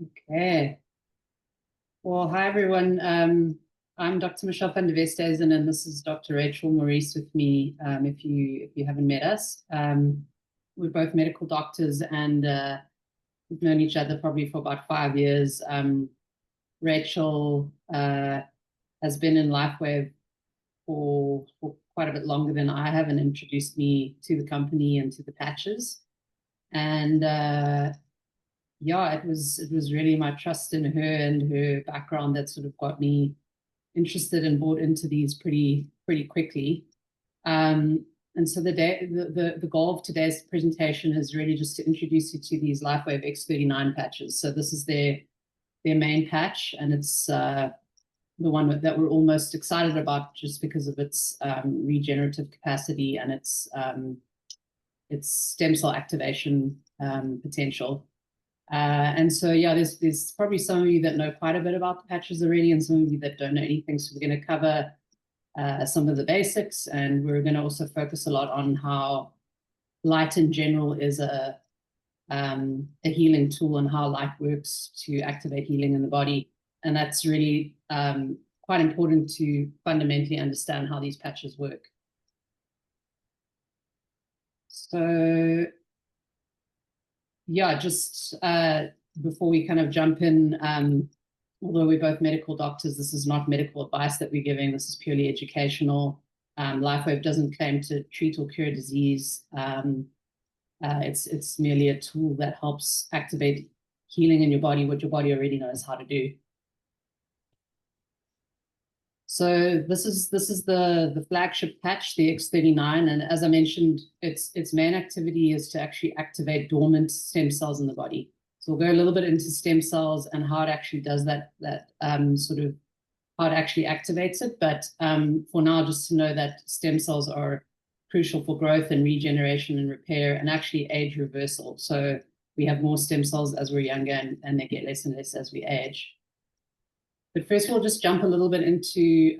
Okay. Well, hi everyone. I'm Dr. Michelle van der Westhuizen, and this is Dr. Rachel Maurice with me. If you haven't met us, we're both medical doctors, and we've known each other probably for about 5 years. Rachel has been in Lifewave for quite a bit longer than I have, and introduced me to the company and to the patches. And yeah, it was really my trust in her and her background that sort of got me interested and bought into these pretty quickly. And so the goal of today's presentation is really just to introduce you to these Lifewave X39 patches. So this is their main patch, and it's the one that we're all most excited about just because of its regenerative capacity and its stem cell activation potential. And so, yeah, there's probably some of you that know quite a bit about the patches already, and some of you that don't know anything. So we're going to cover some of the basics, and we're going to also focus a lot on how light in general is a healing tool, and how light works to activate healing in the body. And that's really quite important to fundamentally understand how these patches work. So yeah, just before we kind of jump in, although we're both medical doctors, this is not medical advice that we're giving. This is purely educational. Lifewave doesn't claim to treat or cure disease. It's merely a tool that helps activate healing in your body, what your body already knows how to do. So this is the flagship patch, the X39, and as I mentioned, its main activity is to actually activate dormant stem cells in the body. So we'll go a little bit into stem cells and how it actually does that sort of how it actually activates it. But for now, just to know that stem cells are crucial for growth and regeneration and repair, and actually age reversal. So we have more stem cells as we're younger, and they get less and less as we age. But first, we'll just jump a little bit into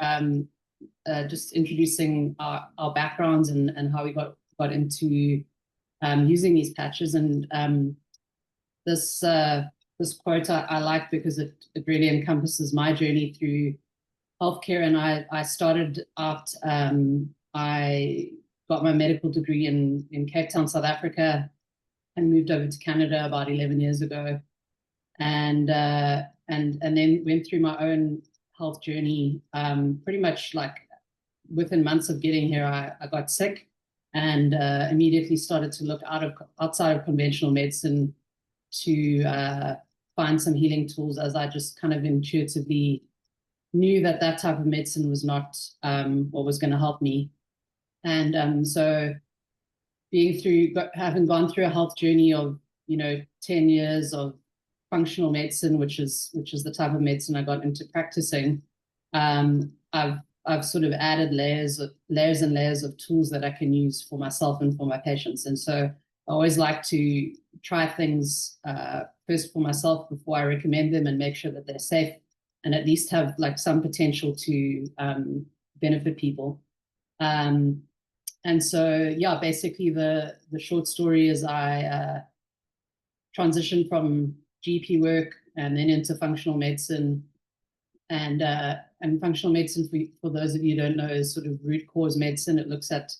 just introducing our backgrounds and how we got into using these patches. And this quote I like because it really encompasses my journey through healthcare. And I started out, I got my medical degree in Cape Town, South Africa, and moved over to Canada about 11 years ago. And then went through my own health journey. Pretty much like within months of getting here, I got sick, and immediately started to look outside of conventional medicine to find some healing tools, as I just kind of intuitively knew that type of medicine was not what was going to help me. And so having gone through a health journey of 10 years of functional medicine, which is the type of medicine I got into practicing, I've sort of added layers and layers of tools that I can use for myself and for my patients. And so I always like to try things first for myself before I recommend them, and make sure that they're safe and at least have like some potential to benefit people. And so, yeah, basically the short story is I transitioned from GP work and then into functional medicine. And functional medicine, for those of you who don't know, is sort of root cause medicine. It looks at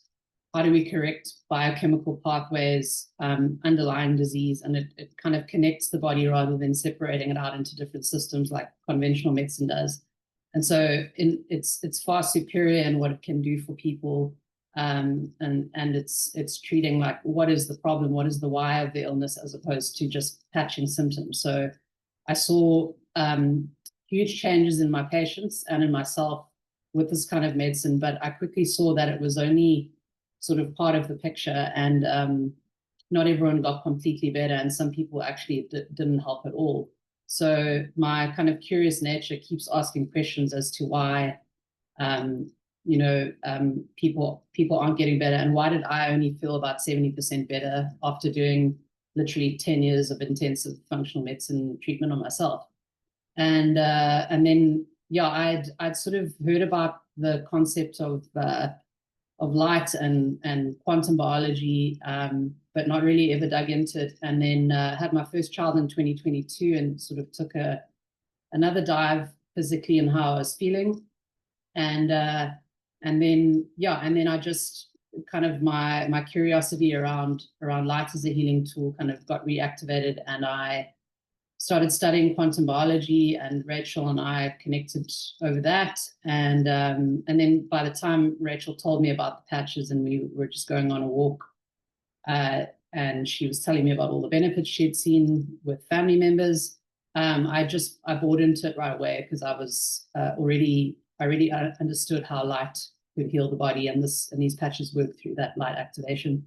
how do we correct biochemical pathways underlying disease, and it kind of connects the body rather than separating it out into different systems like conventional medicine does. And so it's far superior in what it can do for people. And it's treating like what is the problem, what is the why of the illness, as opposed to just patching symptoms. So I saw huge changes in my patients and in myself with this kind of medicine, but I quickly saw that it was only sort of part of the picture, and not everyone got completely better, and some people actually didn't help at all. So my kind of curious nature keeps asking questions as to why people aren't getting better, and why did I only feel about 70% better after doing literally 10 years of intensive functional medicine treatment on myself. And then, yeah, I'd sort of heard about the concept of light and quantum biology, but not really ever dug into it. And then had my first child in 2022 and sort of took another dive physically in how I was feeling. And then I just kind of my curiosity around light as a healing tool kind of got reactivated, and I started studying quantum biology, and Rachel and I connected over that. And then by the time Rachel told me about the patches, and we were just going on a walk, and she was telling me about all the benefits she'd seen with family members, I bought into it right away, because I was I already understood how light could heal the body, and these patches work through that light activation.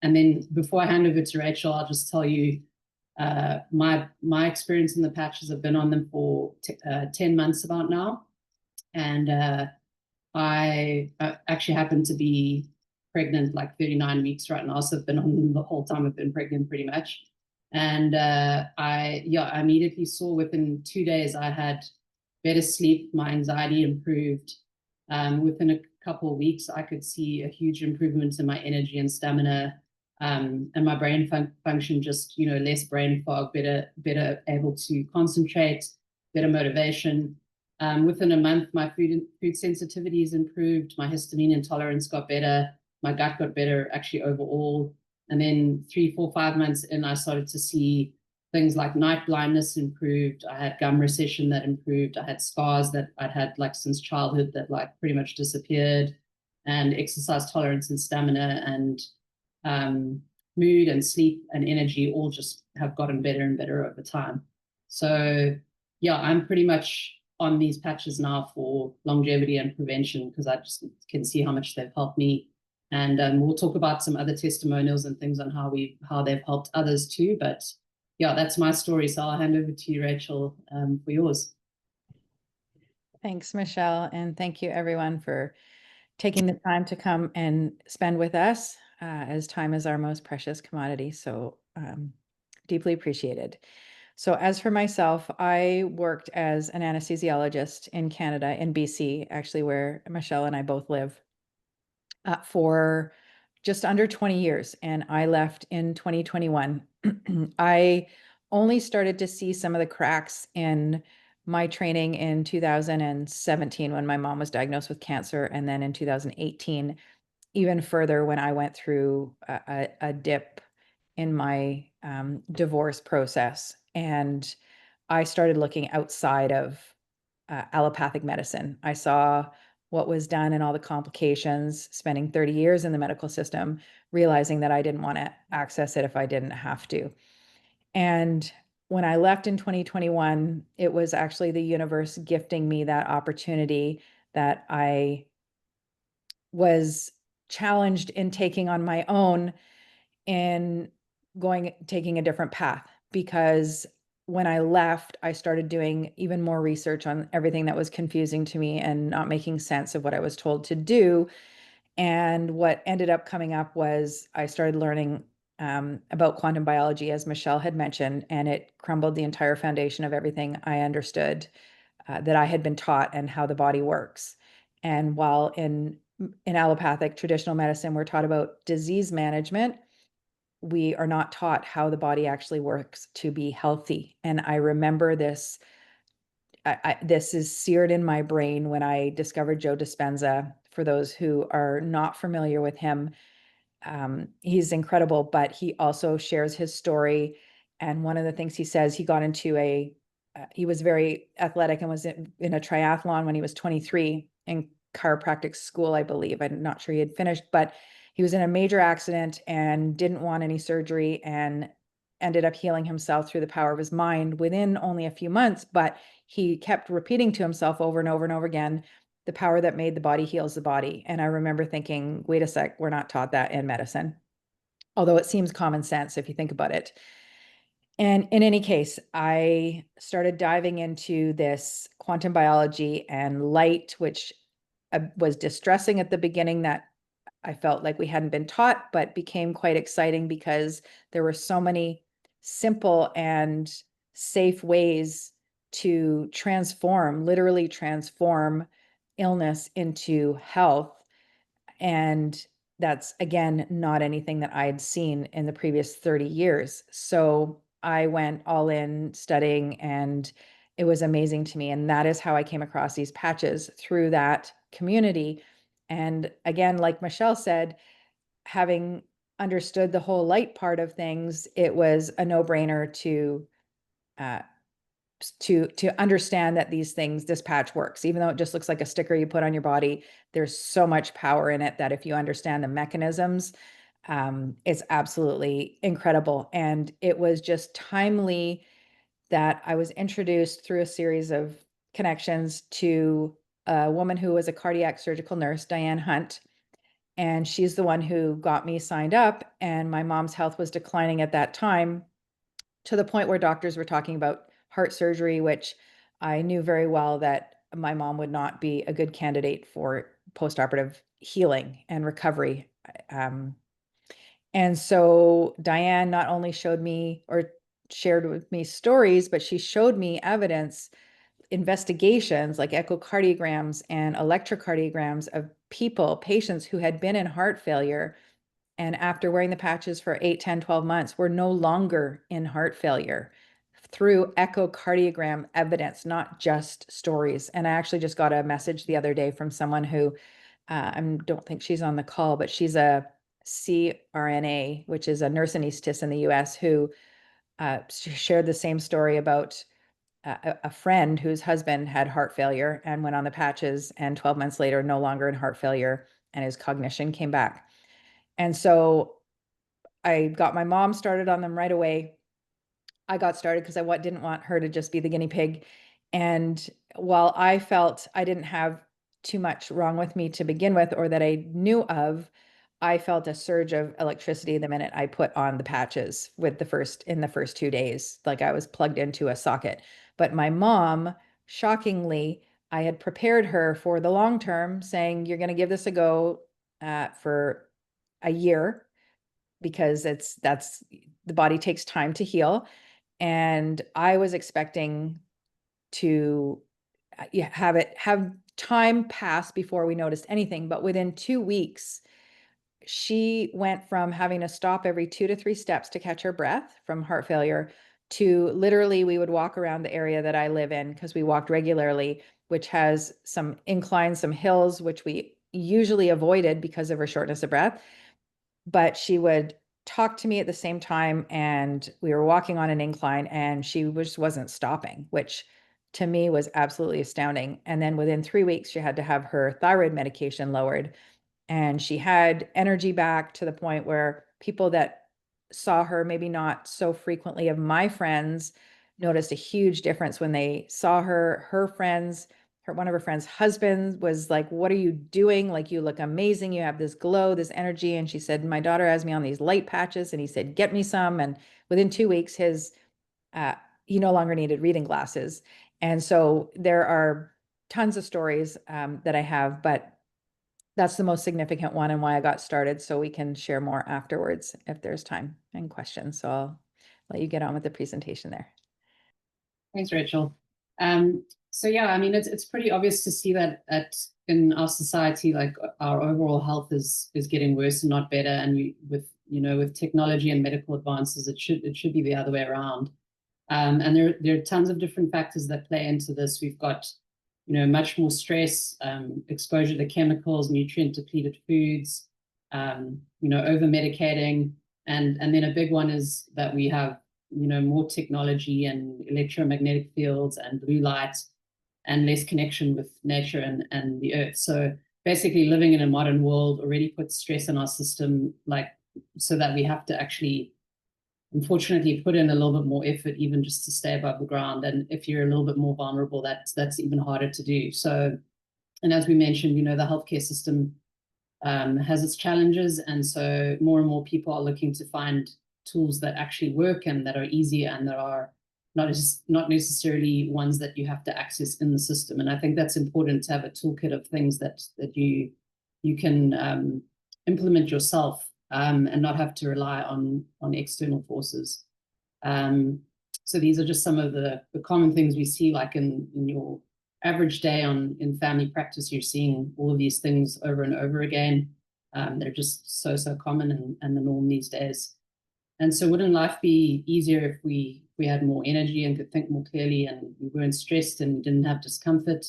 And then before I hand over to Rachel, I'll just tell you my experience in the patches. I've been on them for 10 months about now, and I actually happen to be pregnant, like 39 weeks right now, so I've been on them the whole time I've been pregnant, pretty much. And I immediately saw within 2 days I had better sleep, my anxiety improved. Within a couple of weeks, I could see a huge improvement in my energy and stamina, and my brain function, just, less brain fog, better able to concentrate, better motivation. Within a month, my food sensitivities improved, my histamine intolerance got better, my gut got better, actually, overall. And then 3, 4, 5 months in, I started to see things like night blindness improved. I had gum recession that improved. I had scars that I'd had like since childhood that like pretty much disappeared, and exercise tolerance and stamina and mood and sleep and energy all just have gotten better and better over time. So yeah, I'm pretty much on these patches now for longevity and prevention, because I just can see how much they've helped me. And we'll talk about some other testimonials and things on how they've helped others too. But yeah, that's my story. So I'll hand over to you, Rachel, for yours. Thanks, Michelle. And thank you, everyone, for taking the time to come and spend with us, as time is our most precious commodity. So deeply appreciated. So as for myself, I worked as an anesthesiologist in Canada, in BC, actually, where Michelle and I both live, for just under 20 years. And I left in 2021. I only started to see some of the cracks in my training in 2017, when my mom was diagnosed with cancer. And then in 2018, even further, when I went through a dip in my divorce process. And I started looking outside of allopathic medicine. I saw what was done and all the complications, spending 30 years in the medical system, realizing that I didn't want to access it if I didn't have to. And when I left in 2021, it was actually the universe gifting me that opportunity that I was challenged in taking on my own, and taking a different path. Because when I left, I started doing even more research on everything that was confusing to me and not making sense of what I was told to do. And what ended up coming up was I started learning about quantum biology, as Michelle had mentioned, and it crumbled the entire foundation of everything I understood that I had been taught, and how the body works. And while in allopathic traditional medicine, we're taught about disease management, we are not taught how the body actually works to be healthy. And I remember this, this is seared in my brain when I discovered Joe Dispenza. For those who are not familiar with him, he's incredible, but he also shares his story. And one of the things he says, he got into he was very athletic and was in a triathlon when he was 23 in chiropractic school, I believe. I'm not sure he had finished, but he was in a major accident and didn't want any surgery, and ended up healing himself through the power of his mind within only a few months. But he kept repeating to himself over and over and over again, the power that made the body heals the body. And I remember thinking, wait a sec, we're not taught that in medicine. Although it seems common sense if you think about it. And in any case, I started diving into this quantum biology and light, which was distressing at the beginning, that I felt like we hadn't been taught, but became quite exciting because there were so many simple and safe ways to literally transform illness into health. And that's, again, not anything that I had seen in the previous 30 years. So I went all in studying, and it was amazing to me. And that is how I came across these patches, through that community. And again, like Michelle said, having understood the whole light part of things, it was a no-brainer uh, to understand that these things, this patch works. Even though it just looks like a sticker you put on your body, there's so much power in it that if you understand the mechanisms, it's absolutely incredible. And it was just timely that I was introduced through a series of connections to a woman who was a cardiac surgical nurse, Diane Hunt. And she's the one who got me signed up. And my mom's health was declining at that time, to the point where doctors were talking about heart surgery, which I knew very well that my mom would not be a good candidate for postoperative healing and recovery. And so Diane not only showed me, or shared with me, stories, but she showed me evidence, investigations like echocardiograms and electrocardiograms of patients who had been in heart failure, and after wearing the patches for 8, 10, 12 months, were no longer in heart failure, through echocardiogram evidence, not just stories. And I actually just got a message the other day from someone who, I don't think she's on the call, but she's a CRNA, which is a nurse anesthetist in the US, who shared the same story about a friend whose husband had heart failure and went on the patches, and 12 months later, no longer in heart failure, and his cognition came back. And so I got my mom started on them right away. I got started because I didn't want her to just be the guinea pig. And while I felt I didn't have too much wrong with me to begin with, or that I knew of, I felt a surge of electricity the minute I put on the patches in the first 2 days, like I was plugged into a socket. But my mom, shockingly, I had prepared her for the long term, saying, you're going to give this a go for a year, because the body takes time to heal. And I was expecting to have time pass before we noticed anything. But within 2 weeks, she went from having to stop every 2 to 3 steps to catch her breath from heart failure, to literally we would walk around the area that I live in, because we walked regularly, which has some inclines, some hills, which we usually avoided because of her shortness of breath. But she would talk to me at the same time, and we were walking on an incline, and she just wasn't stopping, which to me was absolutely astounding. And then within 3 weeks, she had to have her thyroid medication lowered, and she had energy back, to the point where people that saw her maybe not so frequently, of my friends, noticed a huge difference when they saw her. Her friends, one of her friends' husbands was like, what are you doing? Like, you look amazing. You have this glow, this energy. And she said, my daughter has me on these light patches. And he said, get me some. And within 2 weeks, he no longer needed reading glasses. And so there are tons of stories that I have, but that's the most significant one, and why I got started. So we can share more afterwards if there's time and questions. So I'll let you get on with the presentation there. Thanks, Rachel. So yeah, I mean, it's pretty obvious to see that in our society, like, our overall health is getting worse and not better. And with technology and medical advances, it should be the other way around. And there are tons of different factors that play into this. We've got much more stress, exposure to chemicals, nutrient depleted foods, over medicating, and then a big one is that we have more technology and electromagnetic fields and blue light, and less connection with nature and the earth. So basically, living in a modern world already puts stress in our system, like, so that we have to actually, unfortunately, put in a little bit more effort, even just to stay above the ground. And if you're a little bit more vulnerable, that's even harder to do. So, and as we mentioned, the healthcare system has its challenges. And so more and more people are looking to find tools that actually work and that are easy, and that are not necessarily ones that you have to access in the system. And I think that's important, to have a toolkit of things that you can implement yourself, and not have to rely on external forces. So these are just some of the common things we see, like in your average day in family practice. You're seeing all of these things over and over again. They're just so common and the norm these days. And so wouldn't life be easier if we had more energy and could think more clearly, and we weren't stressed and didn't have discomfort?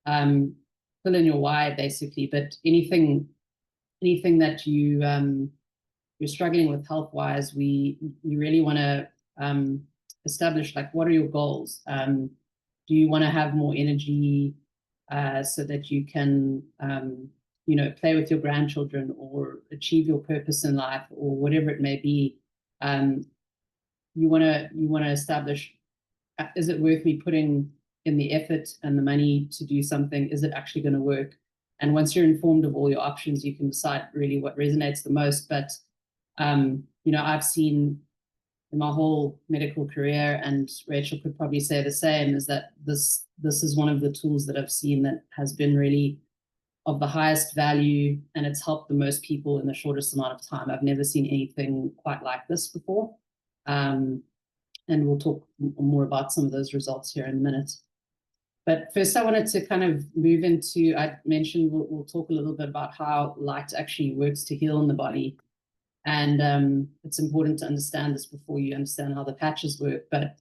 Fill in your why, basically. But anything that you're struggling with health-wise, you really want to establish, like, what are your goals? Do you want to have more energy so that you can play with your grandchildren or achieve your purpose in life, or whatever it may be? You want to establish, is it worth me putting in the effort and the money to do something? Is it actually going to work? And once you're informed of all your options, you can decide really what resonates the most. But I've seen in my whole medical career, and Rachel could probably say the same, is that this is one of the tools that I've seen that has been really of the highest value, and it's helped the most people in the shortest amount of time. I've never seen anything quite like this before. And we'll talk more about some of those results here in a minute. But first, I wanted to kind of move into, I mentioned we'll talk a little bit about how light actually works to heal in the body. And it's important to understand this before you understand how the patches work. But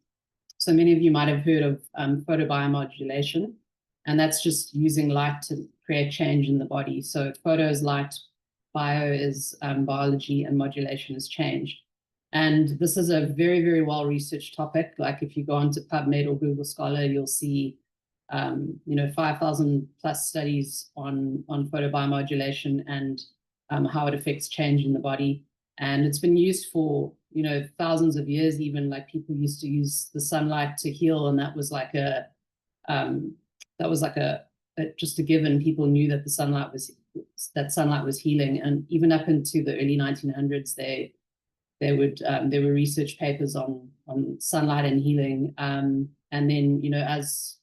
so many of you might have heard of photobiomodulation, and that's just using light to create change in the body. So photo is light, bio is biology, and modulation is change. And this is a very, very well-researched topic. Like, if you go onto PubMed or Google Scholar, you'll see 5,000 plus studies on photobiomodulation and how it affects change in the body. And it's been used for thousands of years. Even, like, people used to use the sunlight to heal, and that was like just a given. People knew that sunlight was healing. And even up into the early 1900s, there were research papers on sunlight and healing. And then, as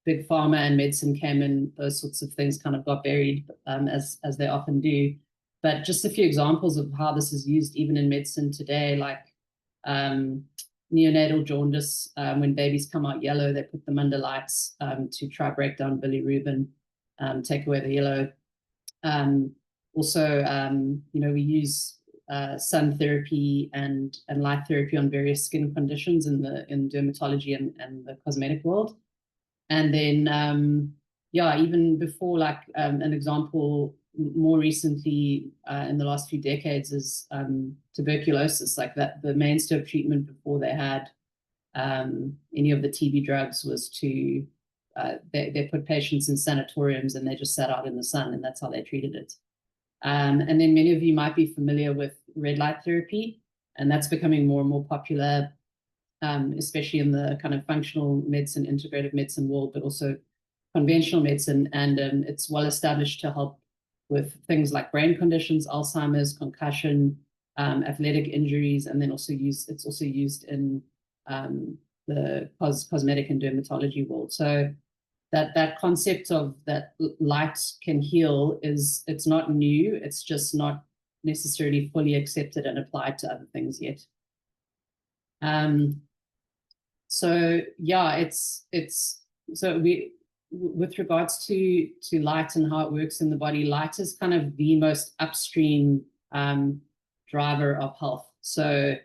big pharma and medicine came in, those sorts of things kind of got buried, as they often do. But just a few examples of how this is used even in medicine today, like neonatal jaundice. When babies come out yellow, they put them under lights to try break down bilirubin, take away the yellow. Also, we use sun therapy and light therapy on various skin conditions in dermatology and the cosmetic world. And then, even before, like, an example more recently in the last few decades is tuberculosis. Like, that the mainstay of treatment before they had any of the TB drugs was to they put patients in sanatoriums and they just sat out in the sun, and that's how they treated it. And then many of you might be familiar with red light therapy, and that's becoming more and more popular, especially in the kind of functional medicine, integrative medicine world, but also conventional medicine. And it's well established to help with things like brain conditions, Alzheimer's, concussion, athletic injuries, and then it's also used in the cosmetic and dermatology world. So that concept of that light can heal it's not new. It's just not necessarily fully accepted and applied to other things yet. With regards to light and how it works in the body, light is kind of the most upstream driver of health. So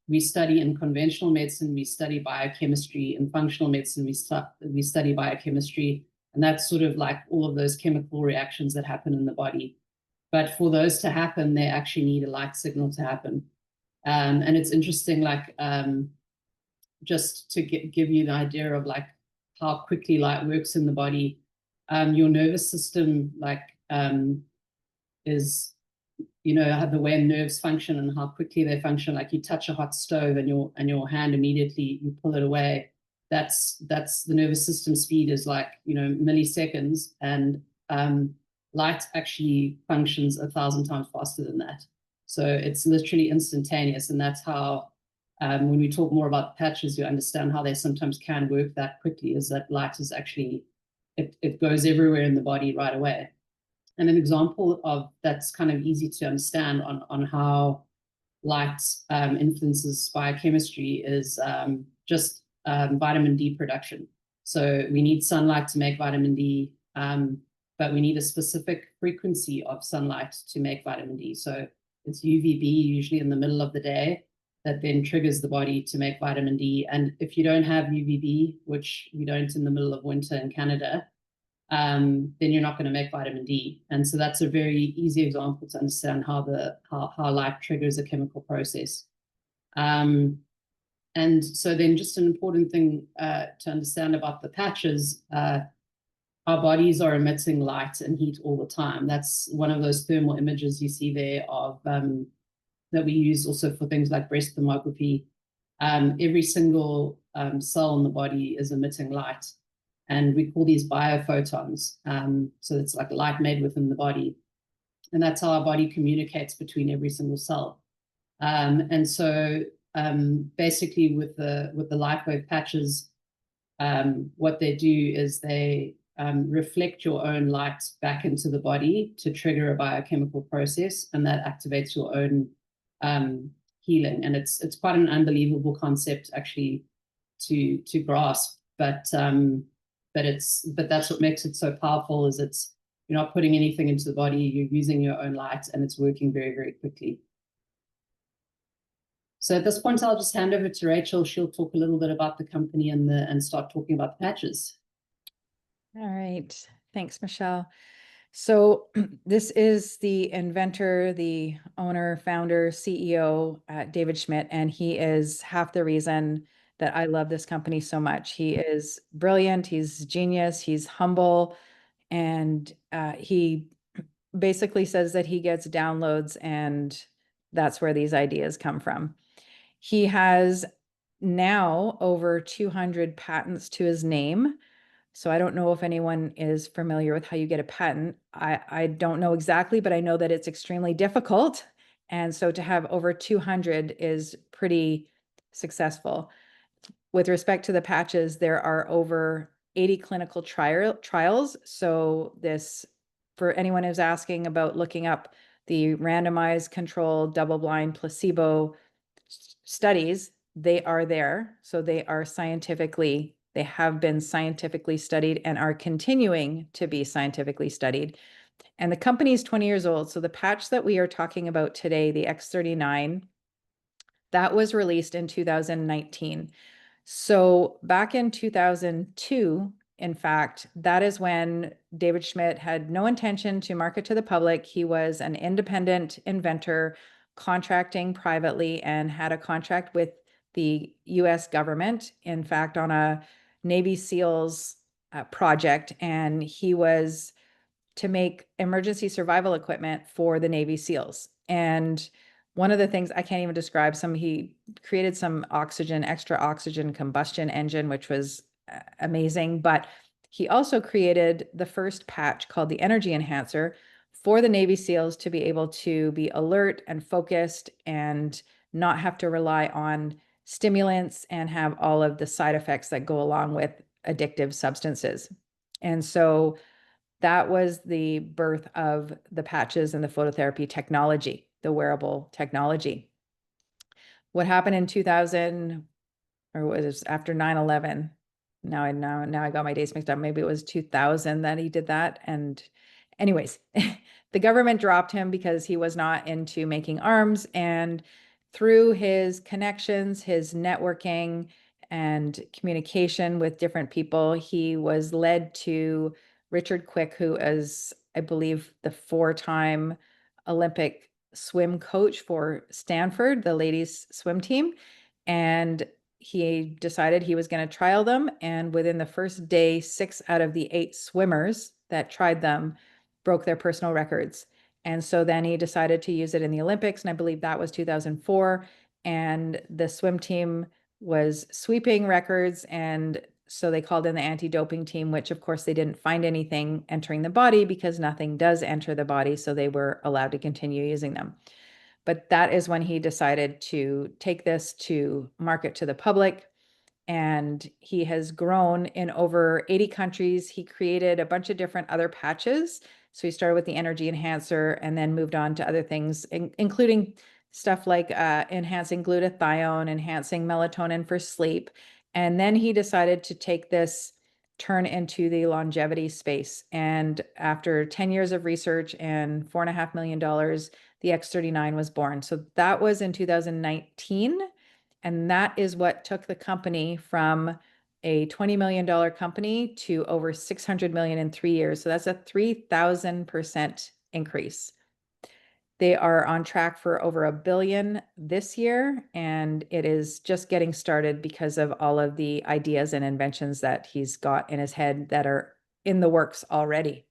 we study in conventional medicine, we study biochemistry. In functional medicine, we study biochemistry, and that's sort of like all of those chemical reactions that happen in the body. But for those to happen, they actually need a light signal to happen. And it's interesting, like, just to give you an idea of like how quickly light works in the body. Your nervous system, like, is, how the way nerves function and how quickly they function. Like, you touch a hot stove and your hand immediately, you pull it away. That's the nervous system speed is like, milliseconds, and light actually functions 1,000 times faster than that. So it's literally instantaneous, and that's how, when we talk more about patches, you understand how they sometimes can work that quickly, is that light is actually, it goes everywhere in the body right away. And an example of that's kind of easy to understand on how light influences biochemistry is just vitamin D production. So we need sunlight to make vitamin D, but but we need a specific frequency of sunlight to make vitamin D. So it's UVB usually in the middle of the day that then triggers the body to make vitamin D. And if you don't have UVB, which you don't in the middle of winter in Canada, then you're not going to make vitamin D. And so that's a very easy example to understand how light triggers a chemical process. And so then just an important thing to understand about the patches, our bodies are emitting light and heat all the time. That's one of those thermal images you see there of that we use also for things like breast thermography. Every single cell in the body is emitting light, and we call these biophotons. So it's like light made within the body, and that's how our body communicates between every single cell. And so basically with the Lifewave patches, what they do is they reflect your own light back into the body to trigger a biochemical process, and that activates your own healing. And it's quite an unbelievable concept actually to grasp, but that's what makes it so powerful. Is you're not putting anything into the body, you're using your own light, and it's working very, very quickly. So at this point, I'll just hand over to Rachel. She'll talk a little bit about the company and start talking about the patches. All right. Thanks, Michelle. So this is the inventor, the owner, founder, CEO, David Schmidt, and he is half the reason that I love this company so much. He is brilliant. He's genius. He's humble. And he basically says that he gets downloads, and that's where these ideas come from. He has now over 200 patents to his name. So I don't know if anyone is familiar with how you get a patent. I don't know exactly, but I know that it's extremely difficult. And so to have over 200 is pretty successful. With respect to the patches, there are over 80 clinical trials. So this, for anyone who's asking about looking up the randomized controlled double-blind placebo studies, they are there. So they have been scientifically studied and are continuing to be scientifically studied. And the company is 20 years old. So the patch that we are talking about today, the X39, that was released in 2019. So back in 2002, in fact, that is when David Schmidt had no intention to market to the public. He was an independent inventor contracting privately and had a contract with the US government, in fact, on a Navy SEALs project. And he was to make emergency survival equipment for the Navy SEALs. And one of the things I can't even describe, he created some extra oxygen combustion engine, which was amazing. But he also created the first patch called the Energy Enhancer for the Navy SEALs to be able to be alert and focused and not have to rely on stimulants and have all of the side effects that go along with addictive substances. And so that was the birth of the patches and the phototherapy technology, the wearable technology. What happened in 2000, or was it after 9/11? Now I got my dates mixed up. Maybe it was 2000 that he did that. And anyways, the government dropped him because he was not into making arms. And through his connections, his networking and communication with different people, he was led to Richard Quick, who is, I believe, the 4-time Olympic swim coach for Stanford, the ladies swim team. And he decided he was going to trial them. And within the first day, 6 out of the 8 swimmers that tried them broke their personal records. And so then he decided to use it in the Olympics. And I believe that was 2004. And the swim team was sweeping records. And so they called in the anti-doping team, which of course they didn't find anything entering the body because nothing does enter the body. So they were allowed to continue using them. But that is when he decided to take this to market to the public. And he has grown in over 80 countries. He created a bunch of different other patches. So he started with the Energy Enhancer and then moved on to other things, including stuff like enhancing glutathione, enhancing melatonin for sleep. And then he decided to take this turn into the longevity space. And after 10 years of research and $4.5 million, the X39 was born. So that was in 2019. And that is what took the company from a $20 million company to over 600 million in 3 years. So that's a 3,000% increase. They are on track for over $1 billion this year, and it is just getting started because of all of the ideas and inventions that he's got in his head that are in the works already.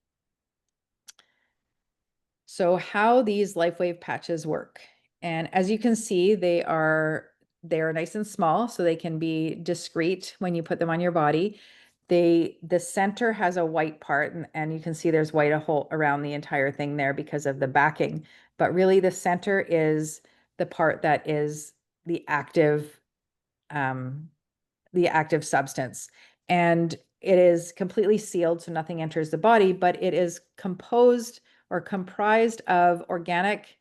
So how these Lifewave patches work. And as you can see, they are nice and small, so they can be discreet when you put them on your body. The center has a white part, and you can see there's white a hole around the entire thing there because of the backing. But really the center is the part that is the active substance. And it is completely sealed, so nothing enters the body, but it is composed or comprised of organic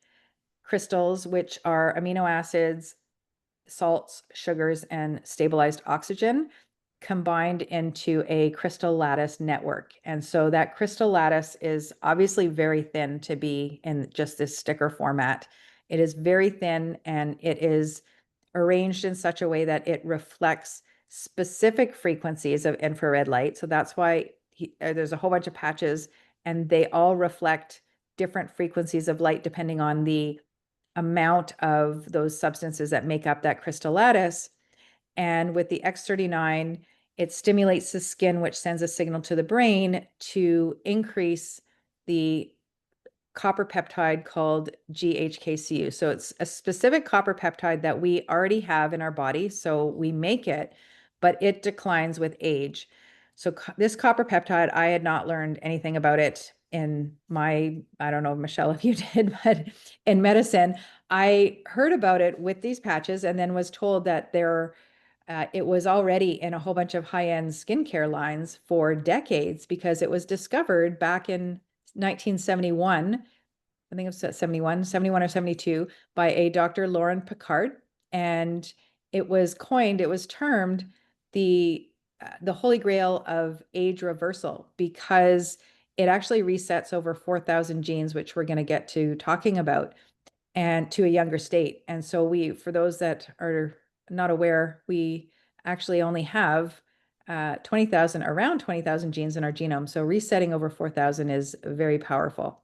crystals, which are amino acids, salts, sugars, and stabilized oxygen combined into a crystal lattice network. And so that crystal lattice is obviously very thin to be in just this sticker format. It is very thin, and it is arranged in such a way that it reflects specific frequencies of infrared light. So that's why there's a whole bunch of patches, and they all reflect different frequencies of light depending on the amount of those substances that make up that crystal lattice. And with the X39, it stimulates the skin, which sends a signal to the brain to increase the copper peptide called GHKCU. So it's a specific copper peptide that we already have in our body. So we make it, but it declines with age. So this copper peptide, I had not learned anything about it in my, I don't know, Michelle, if you did, but in medicine, I heard about it with these patches and then was told that it was already in a whole bunch of high-end skincare lines for decades because it was discovered back in 1971, I think it was 71 or 72, by a Dr. Lauren Picard. And it was termed the holy grail of age reversal because it actually resets over 4,000 genes, which we're going to get to talking about, and to a younger state. And so for those that are not aware, we actually only have around 20,000 genes in our genome. So resetting over 4,000 is very powerful.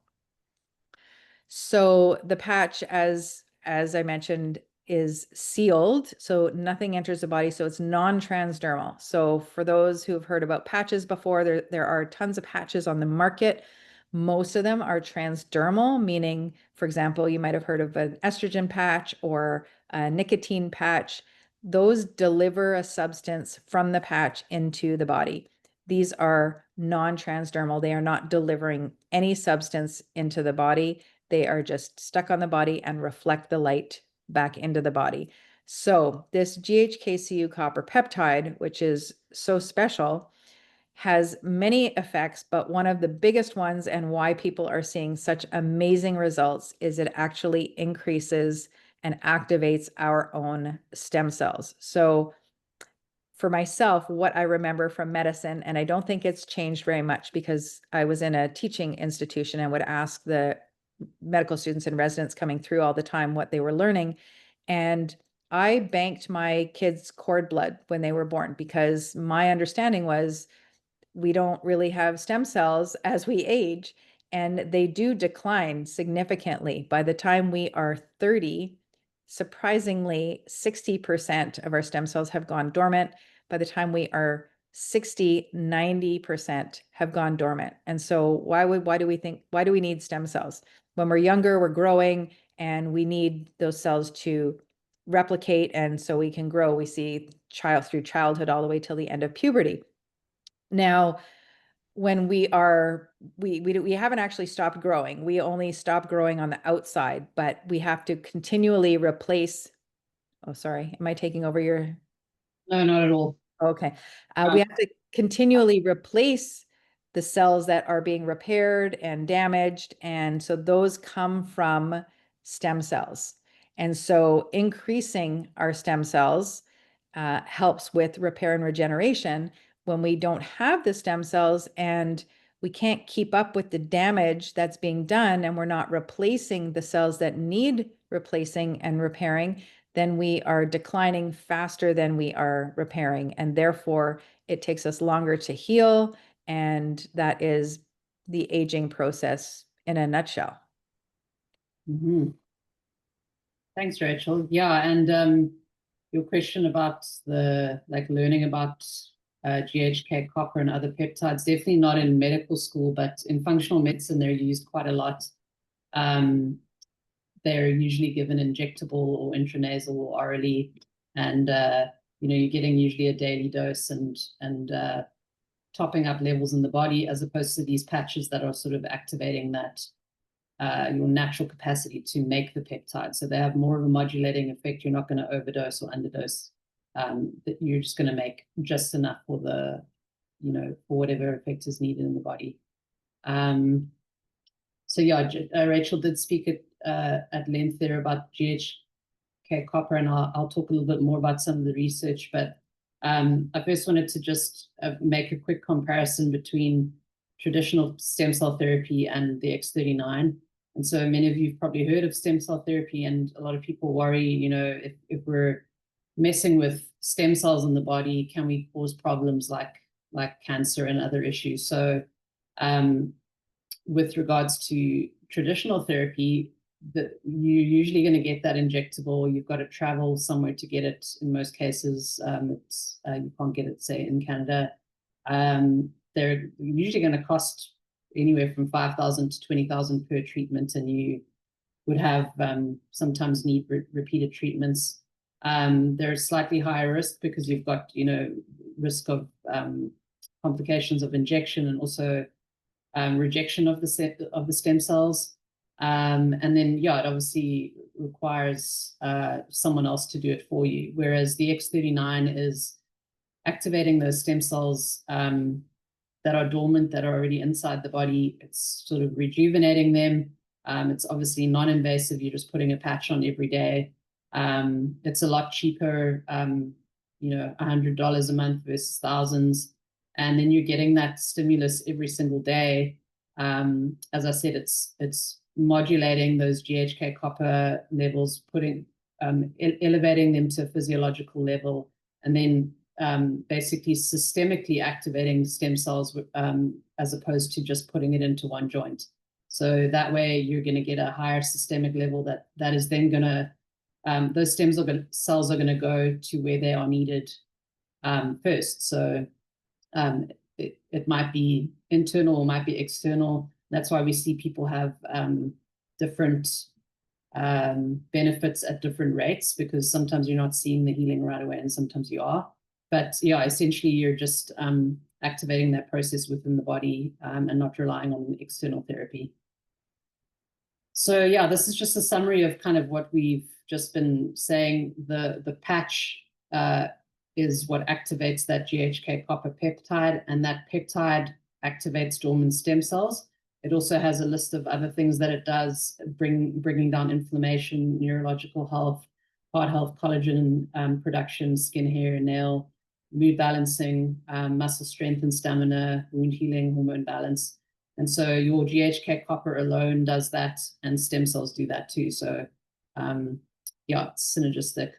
So the patch, as I mentioned, is sealed, so nothing enters the body, so it's non-transdermal. So for those who have heard about patches before, there are tons of patches on the market. Most of them are transdermal, meaning, for example, you might have heard of an estrogen patch or a nicotine patch. Those deliver a substance from the patch into the body. These are non-transdermal. They are not delivering any substance into the body. They are just stuck on the body and reflect the light back into the body. So this GHKCU copper peptide, which is so special, has many effects, but one of the biggest ones and why people are seeing such amazing results is it actually increases and activates our own stem cells. So for myself, what I remember from medicine, and I don't think it's changed very much because I was in a teaching institution and would ask the medical students and residents coming through all the time what they were learning. And I banked my kids' cord blood when they were born because my understanding was we don't really have stem cells as we age, and they do decline significantly. By the time we are 30, surprisingly, 60% of our stem cells have gone dormant. By the time we are 60, 90% have gone dormant. And so why do we need stem cells? When we're younger, we're growing, and we need those cells to replicate, and so we can grow. We see through childhood all the way till the end of puberty. Now, when we haven't actually stopped growing. We only stop growing on the outside, but we have to continually replace. Oh, sorry. Am I taking over your? No, not at all. Okay. We have to continually replace the cells that are being repaired and damaged. And so those come from stem cells. And so increasing our stem cells helps with repair and regeneration. when we don't have the stem cells and we can't keep up with the damage that's being done, and we're not replacing the cells that need replacing and repairing, then we are declining faster than we are repairing. And therefore, it takes us longer to heal. And that is the aging process in a nutshell. Mm-hmm. Thanks, Rachel. Yeah, and your question about the learning about GHK, copper, and other peptides, definitely not in medical school, but in functional medicine, they're used quite a lot. They're usually given injectable or intranasal or orally, and you're getting usually a daily dose and topping up levels in the body, as opposed to these patches that are sort of activating that your natural capacity to make the peptide. So they have more of a modulating effect. You're not going to overdose or underdose. That you're just going to make just enough for the, for whatever effect is needed in the body. So yeah, Rachel did speak at length there about GHK copper, and I'll talk a little bit more about some of the research. But I first wanted to just make a quick comparison between traditional stem cell therapy and the X39. And so many of you have probably heard of stem cell therapy, and a lot of people worry, if we're messing with stem cells in the body, can we cause problems like cancer and other issues? So with regards to traditional therapy, you're usually going to get that injectable. You've got to travel somewhere to get it. In most cases, you can't get it, say, in Canada. They're usually going to cost anywhere from $5,000 to $20,000 per treatment, and you would have sometimes need repeated treatments. They're slightly higher risk because you've got risk of complications of injection and also rejection of the stem cells. And then, yeah, it obviously requires someone else to do it for you. Whereas the X39 is activating those stem cells that are dormant, that are already inside the body. It's sort of rejuvenating them. It's obviously non-invasive. You're just putting a patch on every day. It's a lot cheaper, $100 a month versus thousands. And then you're getting that stimulus every single day. As I said, it's modulating those GHK copper levels, elevating them to a physiological level, and then basically systemically activating stem cells as opposed to just putting it into one joint. So that way you're going to get a higher systemic level that is then going to, those stem cells are going to go to where they are needed first. So it might be internal or might be external. That's why we see people have different benefits at different rates, because sometimes you're not seeing the healing right away and sometimes you are. But yeah, essentially you're just activating that process within the body and not relying on external therapy. So yeah, this is just a summary of kind of what we've just been saying. The patch is what activates that GHK copper peptide, and that peptide activates dormant stem cells. It also has a list of other things that it does, bringing down inflammation, neurological health, heart health, collagen production, skin, hair, and nail, mood balancing, muscle strength and stamina, wound healing, hormone balance. And so your GHK copper alone does that, and stem cells do that too. So yeah, it's synergistic.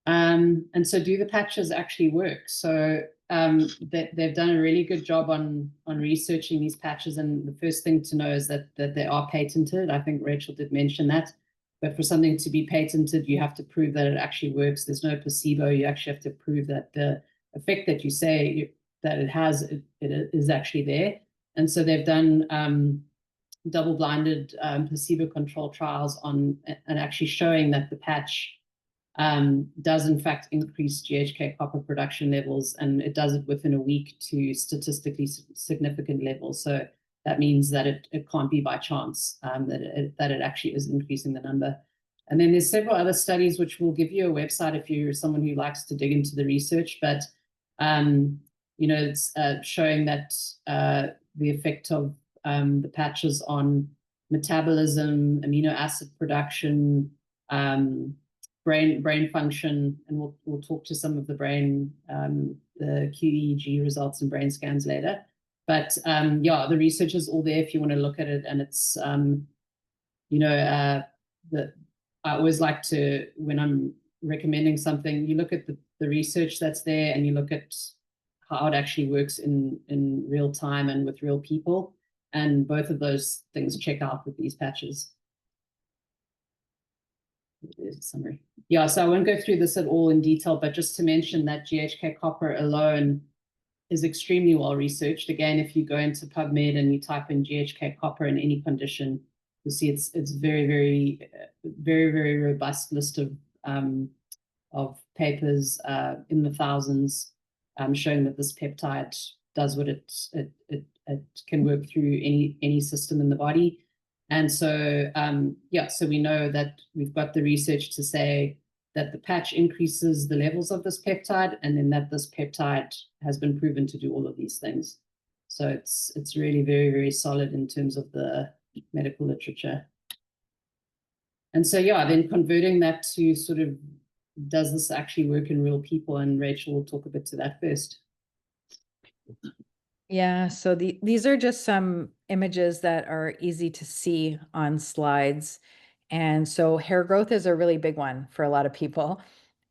And so do the patches actually work? So they've done a really good job on researching these patches. And the first thing to know is that they are patented. I think Rachel did mention that. But for something to be patented, you have to prove that it actually works. There's no placebo. You actually have to prove that the effect that you say that it has, it is actually there. And so they've done double-blinded placebo-controlled trials and actually showing that the patch does in fact increase GHK copper production levels, and it does it within a week to statistically significant levels. So that means that it can't be by chance, that it actually is increasing the number. And then there's several other studies which will give you a website if you're someone who likes to dig into the research, but it's showing that the effect of the patches on metabolism, amino acid production, brain function, and we'll talk to some of the brain, the QEEG results and brain scans later. But yeah, the research is all there if you want to look at it, and it's you know, I always like to, when I'm recommending something, you look at the research that's there, and you look at how it actually works in real time and with real people, and both of those things check out with these patches. There's a summary. Yeah, so I won't go through this at all in detail, but just to mention that GHK copper alone is extremely well researched. Again, if you go into PubMed and you type in GHK copper in any condition, you'll see it's very robust list of papers in the thousands showing that this peptide does what it can work through any system in the body. And so, yeah, so we know that we've got the research to say that the patch increases the levels of this peptide, and then that this peptide has been proven to do all of these things. So it's really very solid in terms of the medical literature. And so, yeah, then converting that to sort of, does this actually work in real people? And Rachel will talk a bit to that first. Yeah, so these are just some images that are easy to see on slides. And so hair growth is a really big one for a lot of people.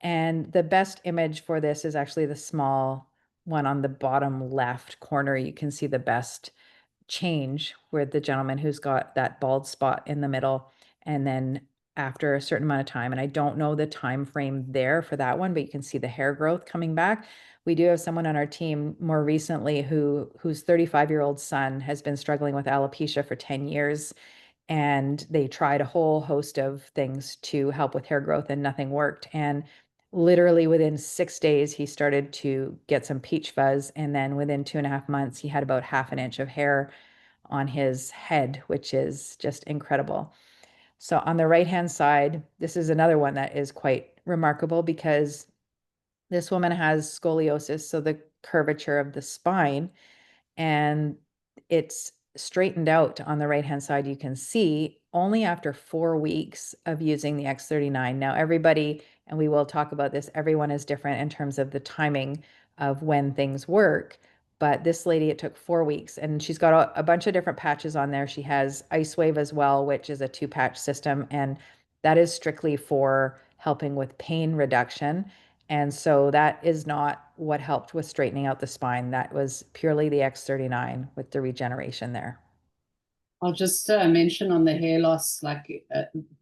And the best image for this is actually the small one on the bottom left corner. You can see the best change where the gentleman who's got that bald spot in the middle, and then after a certain amount of time, and I don't know the time frame there for that one, but you can see the hair growth coming back. We do have someone on our team more recently whose 35-year-old son has been struggling with alopecia for 10 years, and they tried a whole host of things to help with hair growth and nothing worked. And literally within 6 days, he started to get some peach fuzz. And then within 2.5 months, he had about half an inch of hair on his head, which is just incredible. So on the right-hand side, this is another one that is quite remarkable because this woman has scoliosis, so the curvature of the spine, and it's straightened out on the right-hand side. You can see only after 4 weeks of using the X39. Now, everybody, and we will talk about this, everyone is different in terms of the timing of when things work. But this lady, it took 4 weeks, and she's got a bunch of different patches on there. She has Icewave as well, which is a 2-patch system, and that is strictly for helping with pain reduction. And so that is not what helped with straightening out the spine. That was purely the X39 with the regeneration there. I'll just mention on the hair loss, like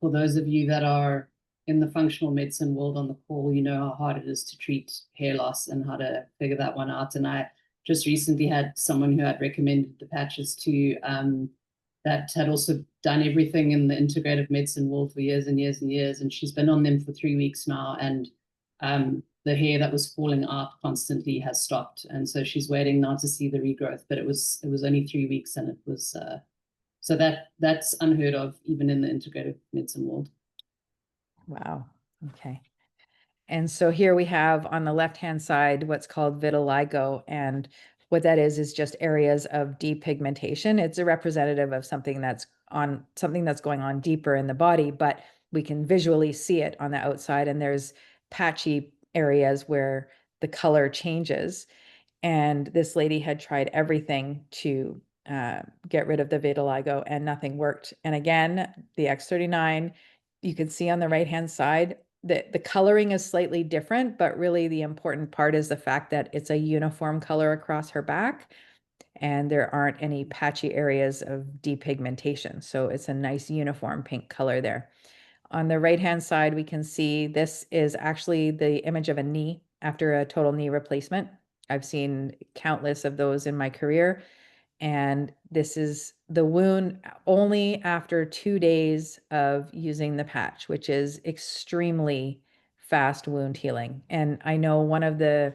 for those of you that are in the functional medicine world on the call, you know how hard it is to treat hair loss and how to figure that one out. And I just recently had someone who had recommended the patches to that had also done everything in the integrative medicine world for years and years and years. And she's been on them for 3 weeks now. And the hair that was falling out constantly has stopped. And so she's waiting now to see the regrowth, but it was only 3 weeks, and it was, so that's unheard of even in the integrative medicine world. Wow. Okay. And so here we have on the left-hand side what's called vitiligo, and what that is just areas of depigmentation. It's a representative of something that's going on deeper in the body, but we can visually see it on the outside, and there's patchy areas where the color changes. And this lady had tried everything to get rid of the vitiligo, and nothing worked. And again, the X39, you can see on the right-hand side, the coloring is slightly different, but really the important part is the fact that it's a uniform color across her back, and there aren't any patchy areas of depigmentation. So it's a nice uniform pink color there. On the right-hand side, we can see this is actually the image of a knee after a total knee replacement. I've seen countless of those in my career. And this is the wound only after 2 days of using the patch, which is extremely fast wound healing. And I know an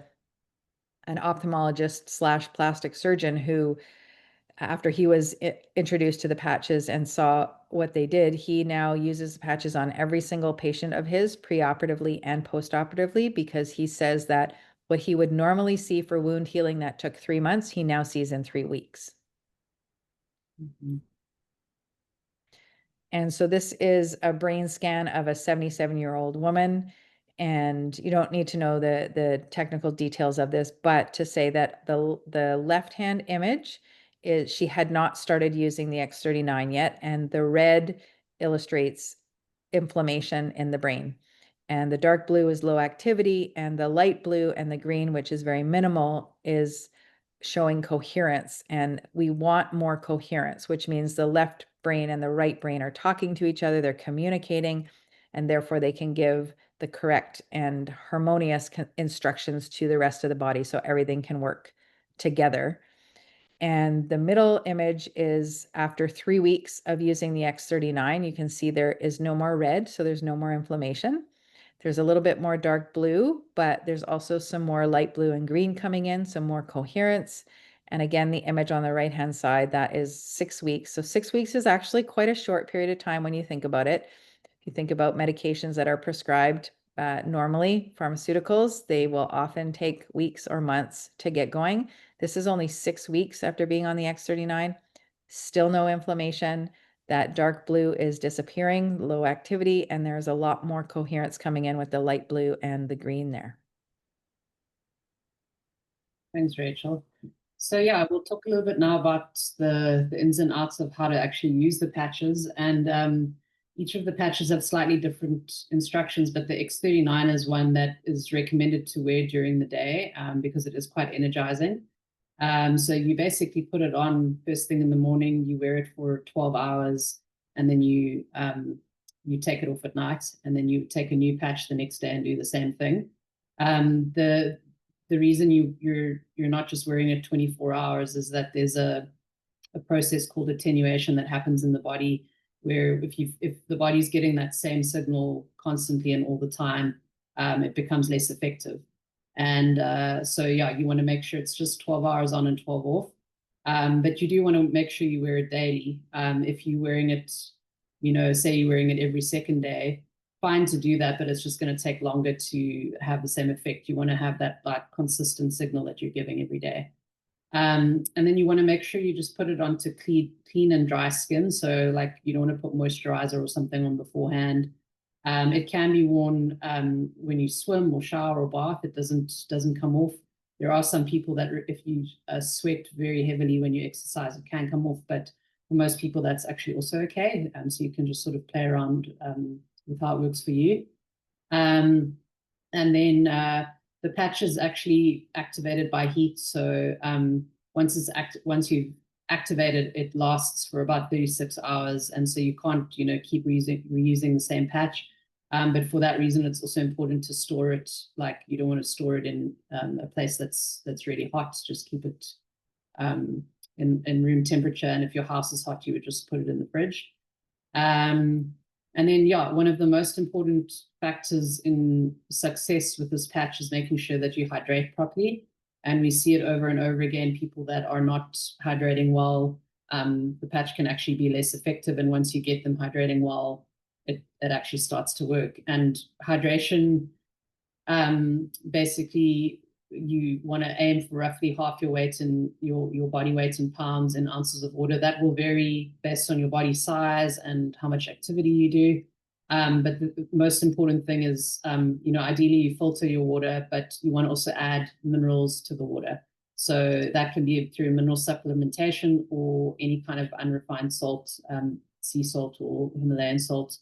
ophthalmologist / plastic surgeon who, after he was introduced to the patches and saw what they did, he now uses the patches on every single patient of his, preoperatively and postoperatively, because he says that what he would normally see for wound healing that took 3 months, he now sees in 3 weeks. Mm-hmm. And so this is a brain scan of a 77-year-old woman. And you don't need to know the technical details of this, but to say that the left-hand image is, she had not started using the X39 yet, and the red illustrates inflammation in the brain. And the dark blue is low activity, and the light blue and the green, which is very minimal, is showing coherence. And we want more coherence, which means the left brain and the right brain are talking to each other, they're communicating, and therefore they can give the correct and harmonious instructions to the rest of the body so everything can work together. And the middle image is after 3 weeks of using the X39, you can see there is no more red, so there's no more inflammation. There's a little bit more dark blue, but there's also some more light blue and green coming in, some more coherence. And again, the image on the right-hand side, that is 6 weeks. So 6 weeks is actually quite a short period of time when you think about it. If you think about medications that are prescribed normally, pharmaceuticals, they will often take weeks or months to get going. This is only 6 weeks after being on the X39, still no inflammation. That dark blue is disappearing, low activity, and there's a lot more coherence coming in with the light blue and the green there. Thanks, Rachel. So yeah, we'll talk a little bit now about the ins and outs of how to actually use the patches. And each of the patches have slightly different instructions, but the X39 is one that is recommended to wear during the day because it is quite energizing. So you basically put it on first thing in the morning, you wear it for 12 hours, and then you take it off at night, and then you take a new patch the next day and do the same thing. The reason you're not just wearing it 24 hours is that there's a process called attenuation that happens in the body, where if the body's getting that same signal constantly and all the time, it becomes less effective. And so yeah, you want to make sure it's just 12 hours on and 12 off. But you do want to make sure you wear it daily. If you're wearing it, say you're wearing it every second day, fine to do that, but it's just going to take longer to have the same effect. You want to have that like consistent signal that you're giving every day. And then you want to make sure you just put it onto clean and dry skin. So like you don't want to put moisturizer or something on beforehand. It can be worn when you swim or shower or bath. It doesn't come off. There are some people that if you sweat very heavily when you exercise, it can come off. But for most people, that's actually also okay. So you can just sort of play around with how it works for you. And then the patch is actually activated by heat. So once you've activated, it lasts for about 36 hours. And so you can't, keep reusing the same patch. But for that reason, it's also important to store it. Like you don't want to store it in a place that's really hot. Just keep it in room temperature. And if your house is hot, you would just put it in the fridge. And then, yeah, one of the most important factors in success with this patch is making sure that you hydrate properly. And we see it over and over again, people that are not hydrating well, the patch can actually be less effective. And once you get them hydrating well, it actually starts to work. And hydration, basically, you want to aim for roughly half your weight in your body weight in pounds and ounces of water. That will vary based on your body size and how much activity you do. But the most important thing is, ideally you filter your water, but you want to also add minerals to the water. So that can be through mineral supplementation or any kind of unrefined salt, sea salt or Himalayan salt,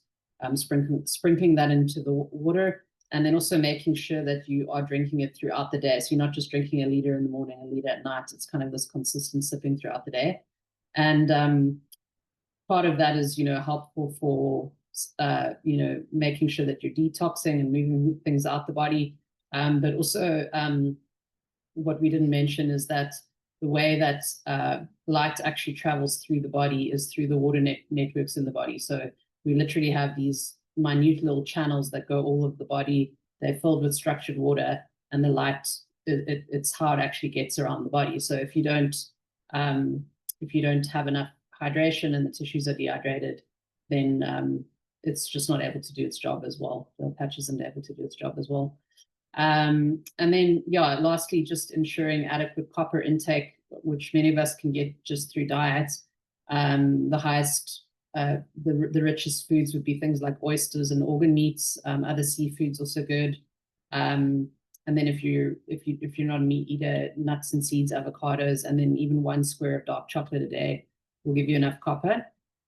sprinkling that into the water. And then also making sure that you are drinking it throughout the day. So you're not just drinking a liter in the morning, a liter at night. It's kind of this consistent sipping throughout the day. And part of that is, helpful for, making sure that you're detoxing and moving things out the body. But also what we didn't mention is that the way that light actually travels through the body is through the water networks in the body. So we literally have these minute little channels that go all over the body. They're filled with structured water, and the light, it's how it actually gets around the body. So if you don't have enough hydration and the tissues are dehydrated, then it's just not able to do its job as well. The patch isn't able to do its job as well. And then, yeah, lastly, just ensuring adequate copper intake, which many of us can get just through diets. The highest the richest foods would be things like oysters and organ meats. Other seafoods also good. And then if you're not a meat eater, nuts and seeds, avocados, and then even 1 square of dark chocolate a day will give you enough copper.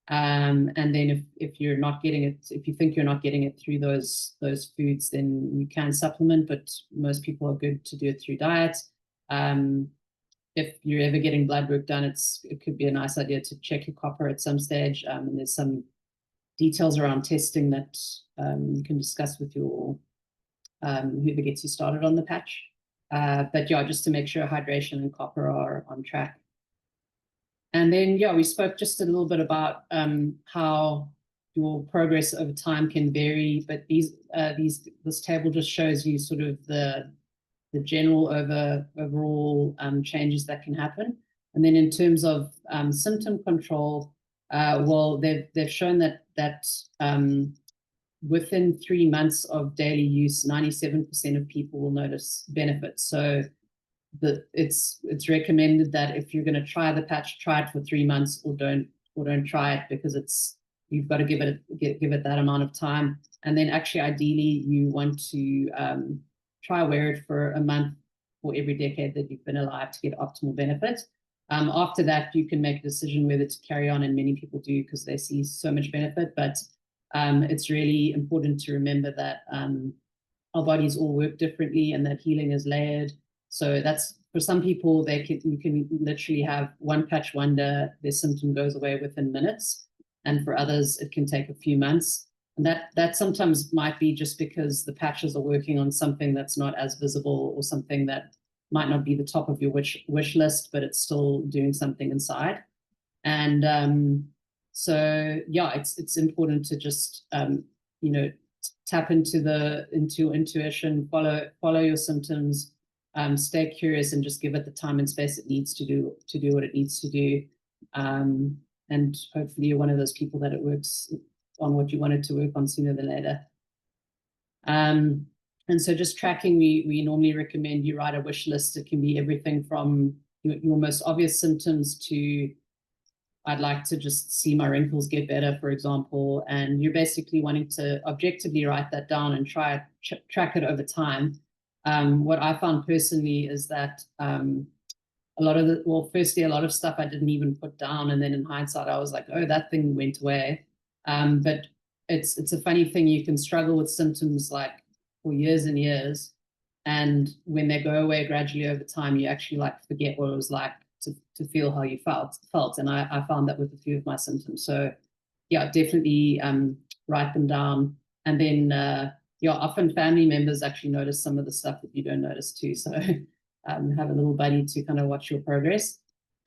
And then if you're not getting it, if you think you're not getting it through those foods, then you can supplement, but most people are good to do it through diet. If you're ever getting blood work done, it could be a nice idea to check your copper at some stage. And there's some details around testing that you can discuss with your whoever gets you started on the patch. But yeah, just to make sure hydration and copper are on track. And then, yeah, we spoke just a little bit about how your progress over time can vary, but this table just shows you sort of the general overall changes that can happen. And then in terms of symptom control, well, they've shown that within 3 months of daily use, 97% of people will notice benefits. So it's recommended that if you're going to try the patch, try it for 3 months, or don't try it, because you've got to give it that amount of time. And then actually, ideally, you want to try wear it for a month for every decade that you've been alive to get optimal benefit. After that, you can make a decision whether to carry on, and many people do because they see so much benefit. But it's really important to remember that our bodies all work differently, and that healing is layered. So that's, for some people, you can literally have one patch wonder, their symptom goes away within minutes, and for others it can take a few months. And that sometimes might be just because the patches are working on something that's not as visible, or something that might not be the top of your wish list, but it's still doing something inside. And so yeah, it's important to just tap into intuition, follow your symptoms, stay curious, and just give it the time and space it needs to do what it needs to do. And hopefully you're one of those people that it works on what you wanted to work on sooner than later. And so just tracking, we normally recommend you write a wish list. It can be everything from your most obvious symptoms to, I'd like to just see my wrinkles get better, for example. And you're basically wanting to objectively write that down and try track it over time. What I found personally is that firstly, a lot of stuff I didn't even put down, and then in hindsight, I was like, oh, that thing went away. But it's a funny thing. You can struggle with symptoms like for years and years, and when they go away gradually over time, you actually forget what it was like to feel how you felt. And I found that with a few of my symptoms. So yeah, definitely write them down. And then often family members actually notice some of the stuff that you don't notice too. So have a little buddy to kind of watch your progress.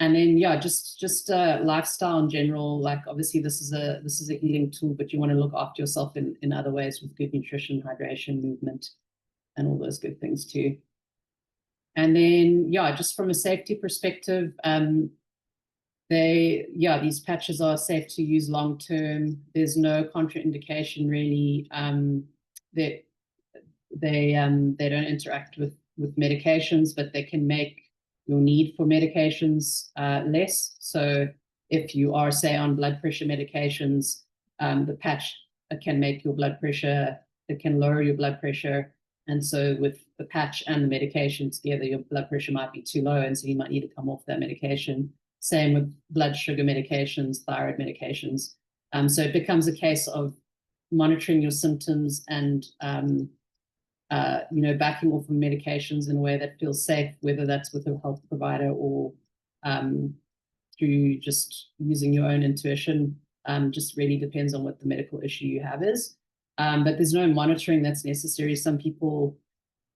And then just lifestyle in general. Like, obviously this is a healing tool, but you want to look after yourself in other ways with good nutrition, hydration, movement, and all those good things too. And then just from a safety perspective, these patches are safe to use long term. There's no contraindication really. They don't interact with medications, but they can make your need for medications less. So if you are, say, on blood pressure medications, the patch can make your blood pressure, it can lower your blood pressure. And so with the patch and the medication together, your blood pressure might be too low, and so you might need to come off that medication. Same with blood sugar medications, thyroid medications. So it becomes a case of monitoring your symptoms and backing off of medications in a way that feels safe, whether that's with a health provider or through just using your own intuition. Just really depends on what the medical issue you have is. But there's no monitoring that's necessary. Some people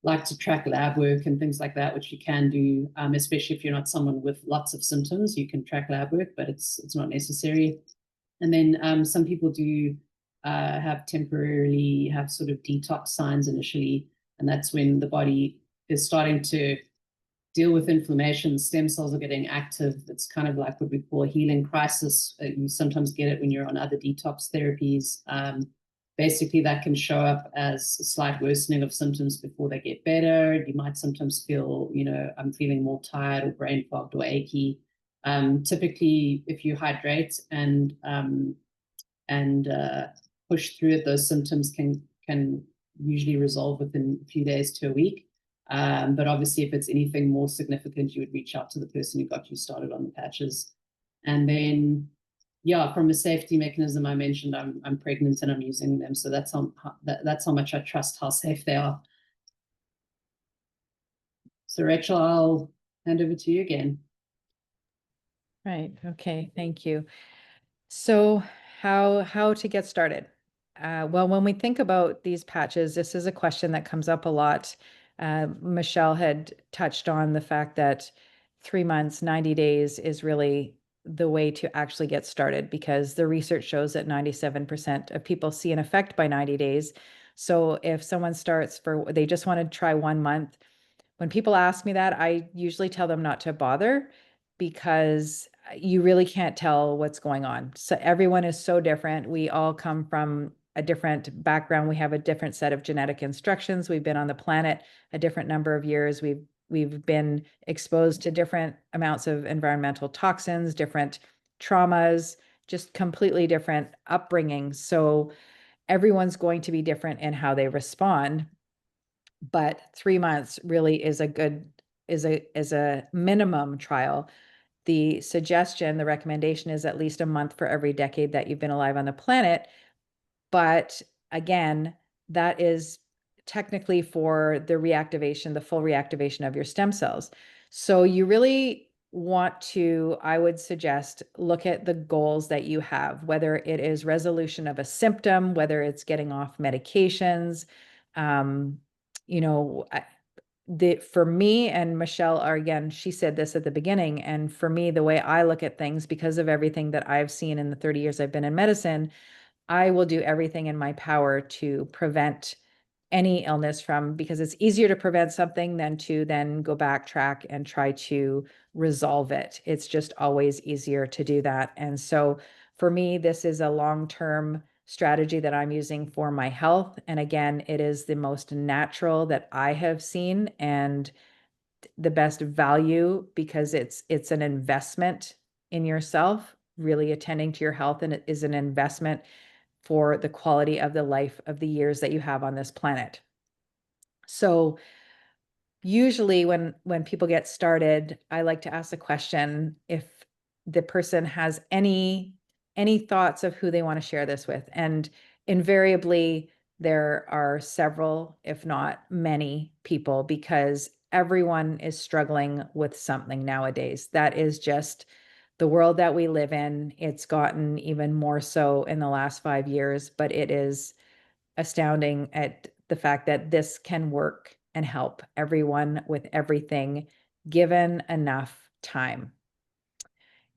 like to track lab work and things like that, which you can do, especially if you're not someone with lots of symptoms. You can track lab work, but it's not necessary. And then some people do temporarily have sort of detox signs initially, and that's when the body is starting to deal with inflammation. Stem cells are getting active. It's kind of like what we call a healing crisis. You sometimes get it when you're on other detox therapies. Basically, that can show up as a slight worsening of symptoms before they get better. You might sometimes feel, I'm feeling more tired or brain fogged or achy. Typically, if you hydrate and and push through it. Those symptoms can usually resolve within a few days to a week. But obviously, if it's anything more significant, you would reach out to the person who got you started on the patches. And then, yeah, from a safety mechanism, I mentioned I'm pregnant and I'm using them, so that's how much I trust how safe they are. So Rachel, I'll hand over to you again. Right. Okay. Thank you. So how to get started? Well, when we think about these patches, this is a question that comes up a lot. Michelle had touched on the fact that 3 months, 90 days is really the way to actually get started, because the research shows that 97% of people see an effect by 90 days. So if someone starts they just want to try 1 month, when people ask me that, I usually tell them not to bother, because you really can't tell what's going on. So everyone is so different. We all come from a different background. We have a different set of genetic instructions. We've been on the planet a different number of years. We've been exposed to different amounts of environmental toxins, different traumas, just completely different upbringings. So everyone's going to be different in how they respond. But 3 months really is a minimum trial. The suggestion, the recommendation is at least a month for every decade that you've been alive on the planet. But again, that is technically for the reactivation, the full reactivation of your stem cells. So you really want to, I would suggest, look at the goals that you have, whether it is resolution of a symptom, whether it's getting off medications. You know, for me, and Michelle are, again, she said this at the beginning, and for me, the way I look at things, because of everything that I've seen in the 30 years I've been in medicine, I will do everything in my power to prevent any illness because it's easier to prevent something than to then go backtrack and try to resolve it. It's just always easier to do that. And so for me, this is a long-term strategy that I'm using for my health. And again, it is the most natural that I have seen and the best value, because it's an investment in yourself. Really attending to your health, and it is an investment for the quality of the life of the years that you have on this planet. So usually when people get started, I like to ask the question if the person has any thoughts of who they want to share this with. And invariably there are several, if not many people, because everyone is struggling with something nowadays. That is just the world that we live in. It's gotten even more so in the last 5 years, but it is astounding at the fact that this can work and help everyone with everything, given enough time.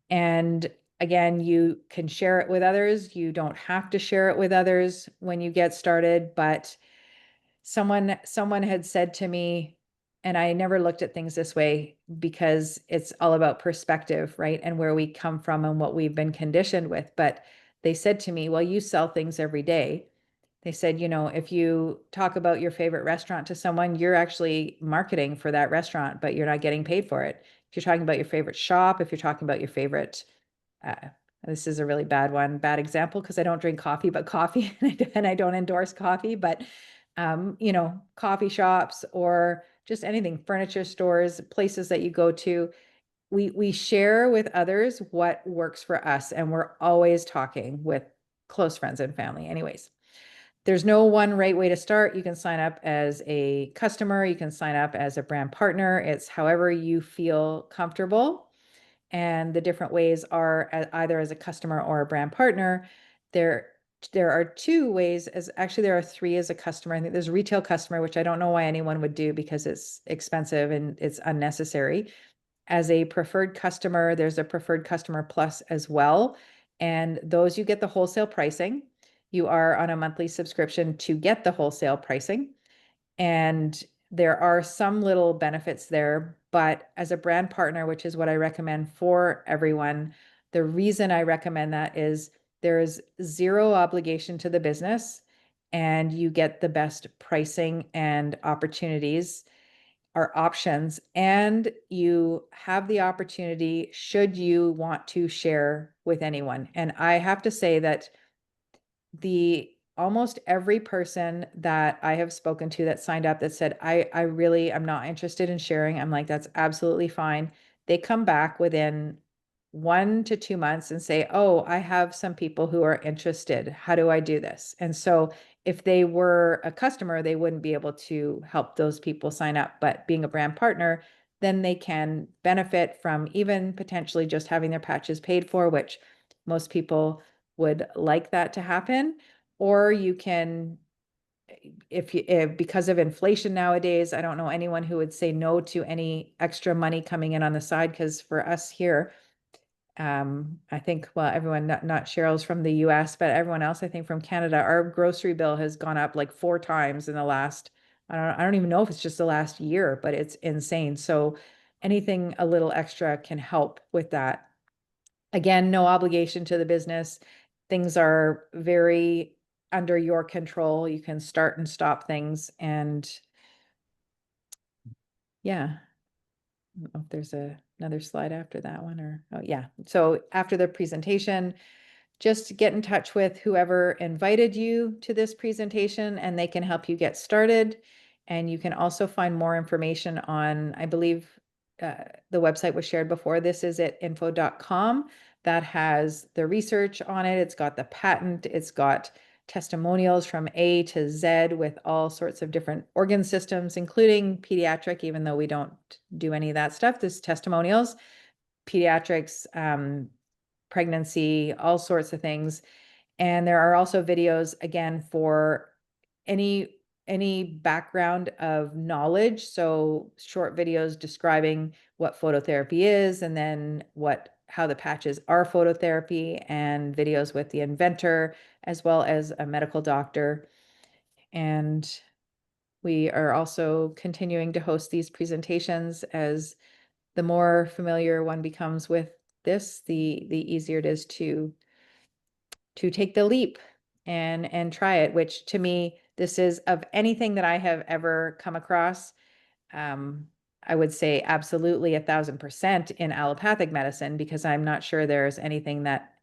And again, you can share it with others. You don't have to share it with others when you get started, but someone had said to me, and I never looked at things this way, because it's all about perspective, right? And where we come from and what we've been conditioned with. But they said to me, well, you sell things every day. They said, if you talk about your favorite restaurant to someone, you're actually marketing for that restaurant, but you're not getting paid for it. If you're talking about your favorite shop, if you're talking about your favorite, this is a really bad example, because I don't drink coffee, but coffee, and I don't endorse coffee, but coffee shops or just anything, furniture stores, places that you go to, we share with others what works for us. And we're always talking with close friends and family anyways. There's no one right way to start. You can sign up as a customer. You can sign up as a brand partner. It's however you feel comfortable. And the different ways are either as a customer or a brand partner. There are 2 ways, there are 3 as a customer. I think there's a retail customer, which I don't know why anyone would do, because it's expensive and it's unnecessary. As a preferred customer, there's a preferred customer plus as well. And those, you get the wholesale pricing. You are on a monthly subscription to get the wholesale pricing. And there are some little benefits there, but as a brand partner, which is what I recommend for everyone, the reason I recommend that is there is 0 obligation to the business, and you get the best pricing and opportunities or options, and you have the opportunity, should you want to share with anyone. And I have to say that almost every person that I have spoken to that signed up that said, I really am not interested in sharing. I'm like, that's absolutely fine. They come back within 1 to 2 months and say, oh, I have some people who are interested. How do I do this? And so if they were a customer, they wouldn't be able to help those people sign up. But being a brand partner, then they can benefit from even potentially just having their patches paid for, which most people would like that to happen. Or you can, if because of inflation nowadays, I don't know anyone who would say no to any extra money coming in on the side. Because for us here, I think, well, everyone, not Cheryl's from the US, but everyone else, I think from Canada, our grocery bill has gone up like 4 times in the last, I don't even know if it's just the last year, but it's insane. So anything a little extra can help with that. Again, no obligation to the business. Things are very under your control. You can start and stop things. And yeah, I don't know if there's another slide after that one or, oh yeah. So after the presentation, just get in touch with whoever invited you to this presentation and they can help you get started. And you can also find more information on, I believe the website was shared before. This is at info.com. That has the research on it. It's got the patent. It's got testimonials from A to Z with all sorts of different organ systems, including pediatric, even though we don't do any of that stuff. There's testimonials, pediatrics, pregnancy, all sorts of things. And there are also videos, again, for any background of knowledge. So short videos describing what phototherapy is, and then how the patches are phototherapy, and videos with the inventor, as well as a medical doctor. And we are also continuing to host these presentations. As the more familiar one becomes with this, the easier it is to take the leap and try it, which to me, this is, of anything that I have ever come across, I would say absolutely 1,000% in allopathic medicine, because I'm not sure there's anything that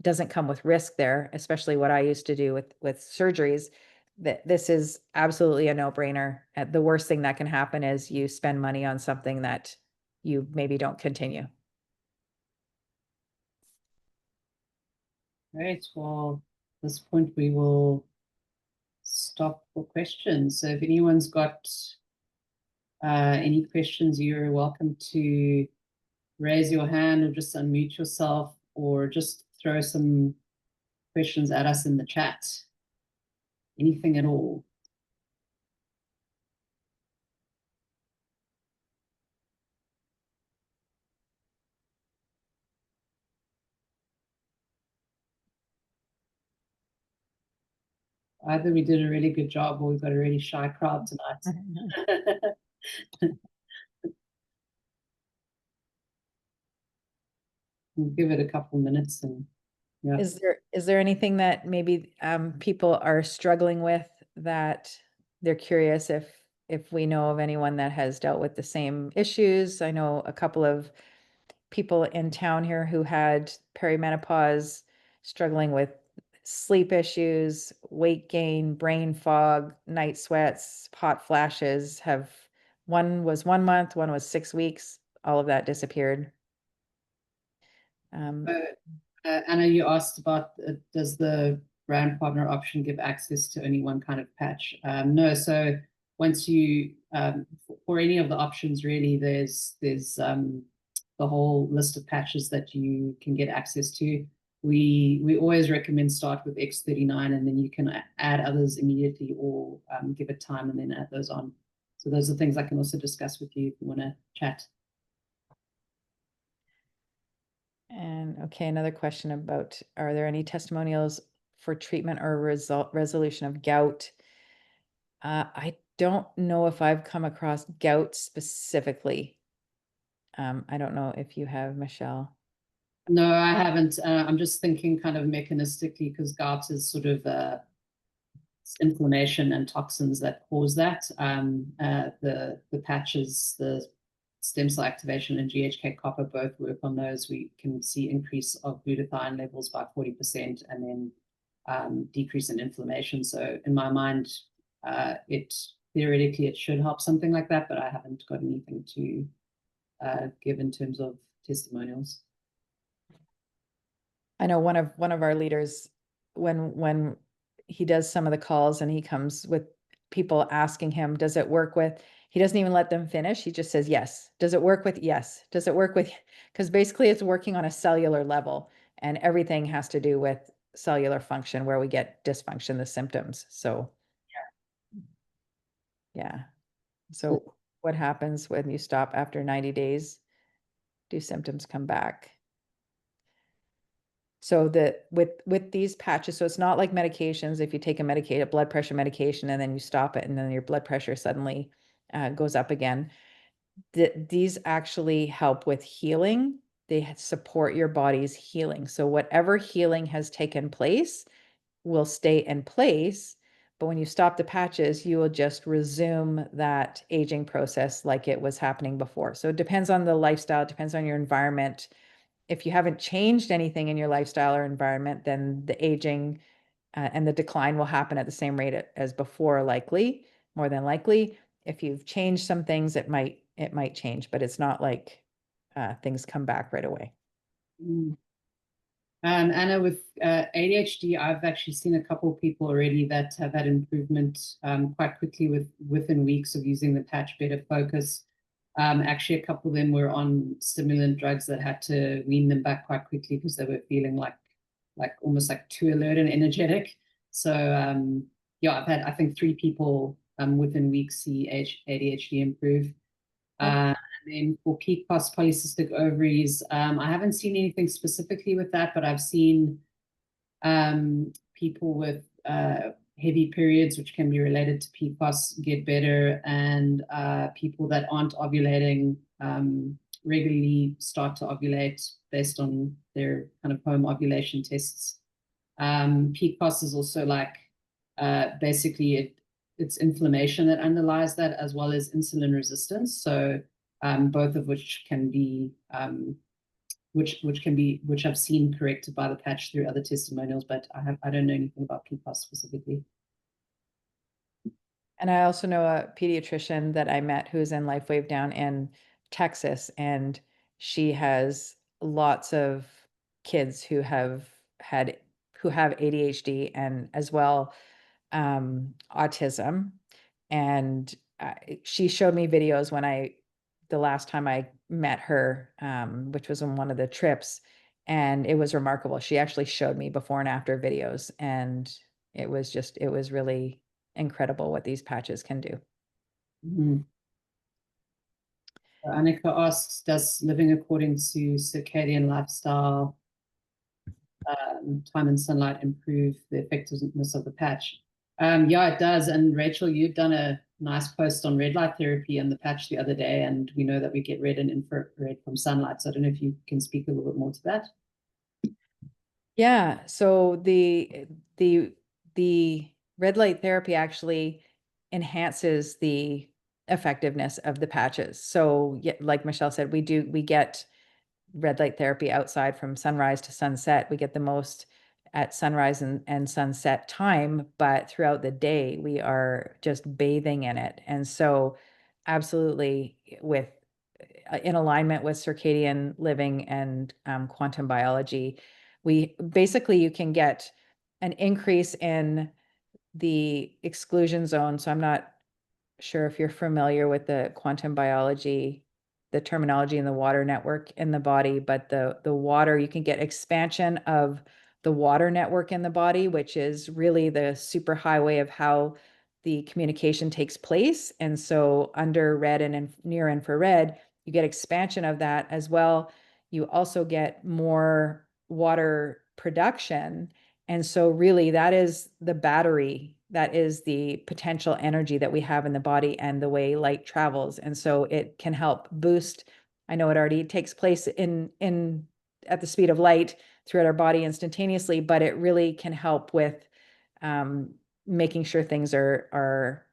doesn't come with risk there, especially what I used to do with surgeries. That this is absolutely a no-brainer. The worst thing that can happen is you spend money on something that you maybe don't continue. Great. Well, at this point, we will stop for questions. So if anyone's got any questions, you're welcome to raise your hand or just unmute yourself, or just throw some questions at us in the chat. Anything at all. Either we did a really good job or we've got a really shy crowd tonight. We'll give it a couple minutes and yeah. Is there anything that maybe people are struggling with that they're curious if we know of anyone that has dealt with the same issues? I know a couple of people in town here who had perimenopause, struggling with sleep issues, weight gain, brain fog, night sweats, hot flashes. One was 1 month, one was 6 weeks. All of that disappeared. Anna, you asked about does the brand partner option give access to only one kind of patch? No. So once you for any of the options, really, there's the whole list of patches that you can get access to. We always recommend start with X39, and then you can add others immediately, or give it time and then add those on. So those are things I can also discuss with you if you want to chat. And okay, another question about, are there any testimonials for treatment or resolution of gout? I don't know if I've come across gout specifically. I don't know if you have, Michelle. No, I haven't. I'm just thinking kind of mechanistically, because gout is sort of inflammation and toxins that cause that. The patches, the stem cell activation and GHK copper both work on those. We can see increase of glutathione levels by 40%, and then decrease in inflammation. So in my mind, theoretically it should help something like that, but I haven't got anything to give in terms of testimonials. I know one of our leaders, when he does some of the calls and he comes with people asking him, does it work with, he doesn't even let them finish. He just says, yes. Does it work with? Yes. Does it work with? Because basically it's working on a cellular level, and everything has to do with cellular function where we get dysfunction, the symptoms. So yeah. So what happens when you stop after 90 days? Do symptoms come back? So that with these patches, so it's not like medications. If you take a blood pressure medication and then you stop it and then your blood pressure suddenly goes up again. These actually help with healing. They support your body's healing. So whatever healing has taken place will stay in place. But when you stop the patches, you will just resume that aging process like it was happening before. So it depends on the lifestyle, it depends on your environment. If you haven't changed anything in your lifestyle or environment, then the aging and the decline will happen at the same rate as before, more than likely. If you've changed some things, it might change, but it's not like things come back right away. Anna, with ADHD, I've actually seen a couple of people already that have had improvement quite quickly within weeks of using the patch, better focus. Actually, a couple of them were on stimulant drugs that had to wean them back quite quickly because they were feeling like almost like too alert and energetic. So yeah, I've had, I think, 3 people within weeks see ADHD improve. And then for PCOS, polycystic ovaries, I haven't seen anything specifically with that, but I've seen people with heavy periods, which can be related to PCOS, get better, and people that aren't ovulating regularly start to ovulate based on their kind of home ovulation tests. PCOS is also like basically it's inflammation that underlies that, as well as insulin resistance. So both of which can be which I've seen corrected by the patch through other testimonials, but I don't know anything about PCOS specifically. And I also know a pediatrician that I met who's in Lifewave down in Texas, and she has lots of kids who have ADHD and as well autism. And she showed me videos the last time I met her, which was on one of the trips, and it was remarkable. She actually showed me before and after videos, and it was really incredible what these patches can do. Annika asks, does living according to circadian lifestyle, time and sunlight, improve the effectiveness of the patch? Yeah, it does. And Rachel, you've done a nice post on red light therapy and the patch the other day, and we know that we get red and infrared from sunlight. So I don't know if you can speak a little bit more to that. Yeah, so the red light therapy actually enhances the effectiveness of the patches. So yeah, like Michelle said, we get red light therapy outside from sunrise to sunset. We get the most at sunrise and sunset time, but throughout the day we are just bathing in it. And so absolutely in alignment with circadian living and quantum biology, you can get an increase in the exclusion zone. So I'm not sure if you're familiar with the quantum biology, the terminology in the water network in the body, but the water, you can get expansion of the water network in the body, which is really the super highway of how the communication takes place. And so under red and near infrared, you get expansion of that as well. You also get more water production. And so really that is the battery, that is the potential energy that we have in the body and the way light travels. And so it can help boost. I know it already takes place at the speed of light throughout our body instantaneously, but it really can help with making sure things are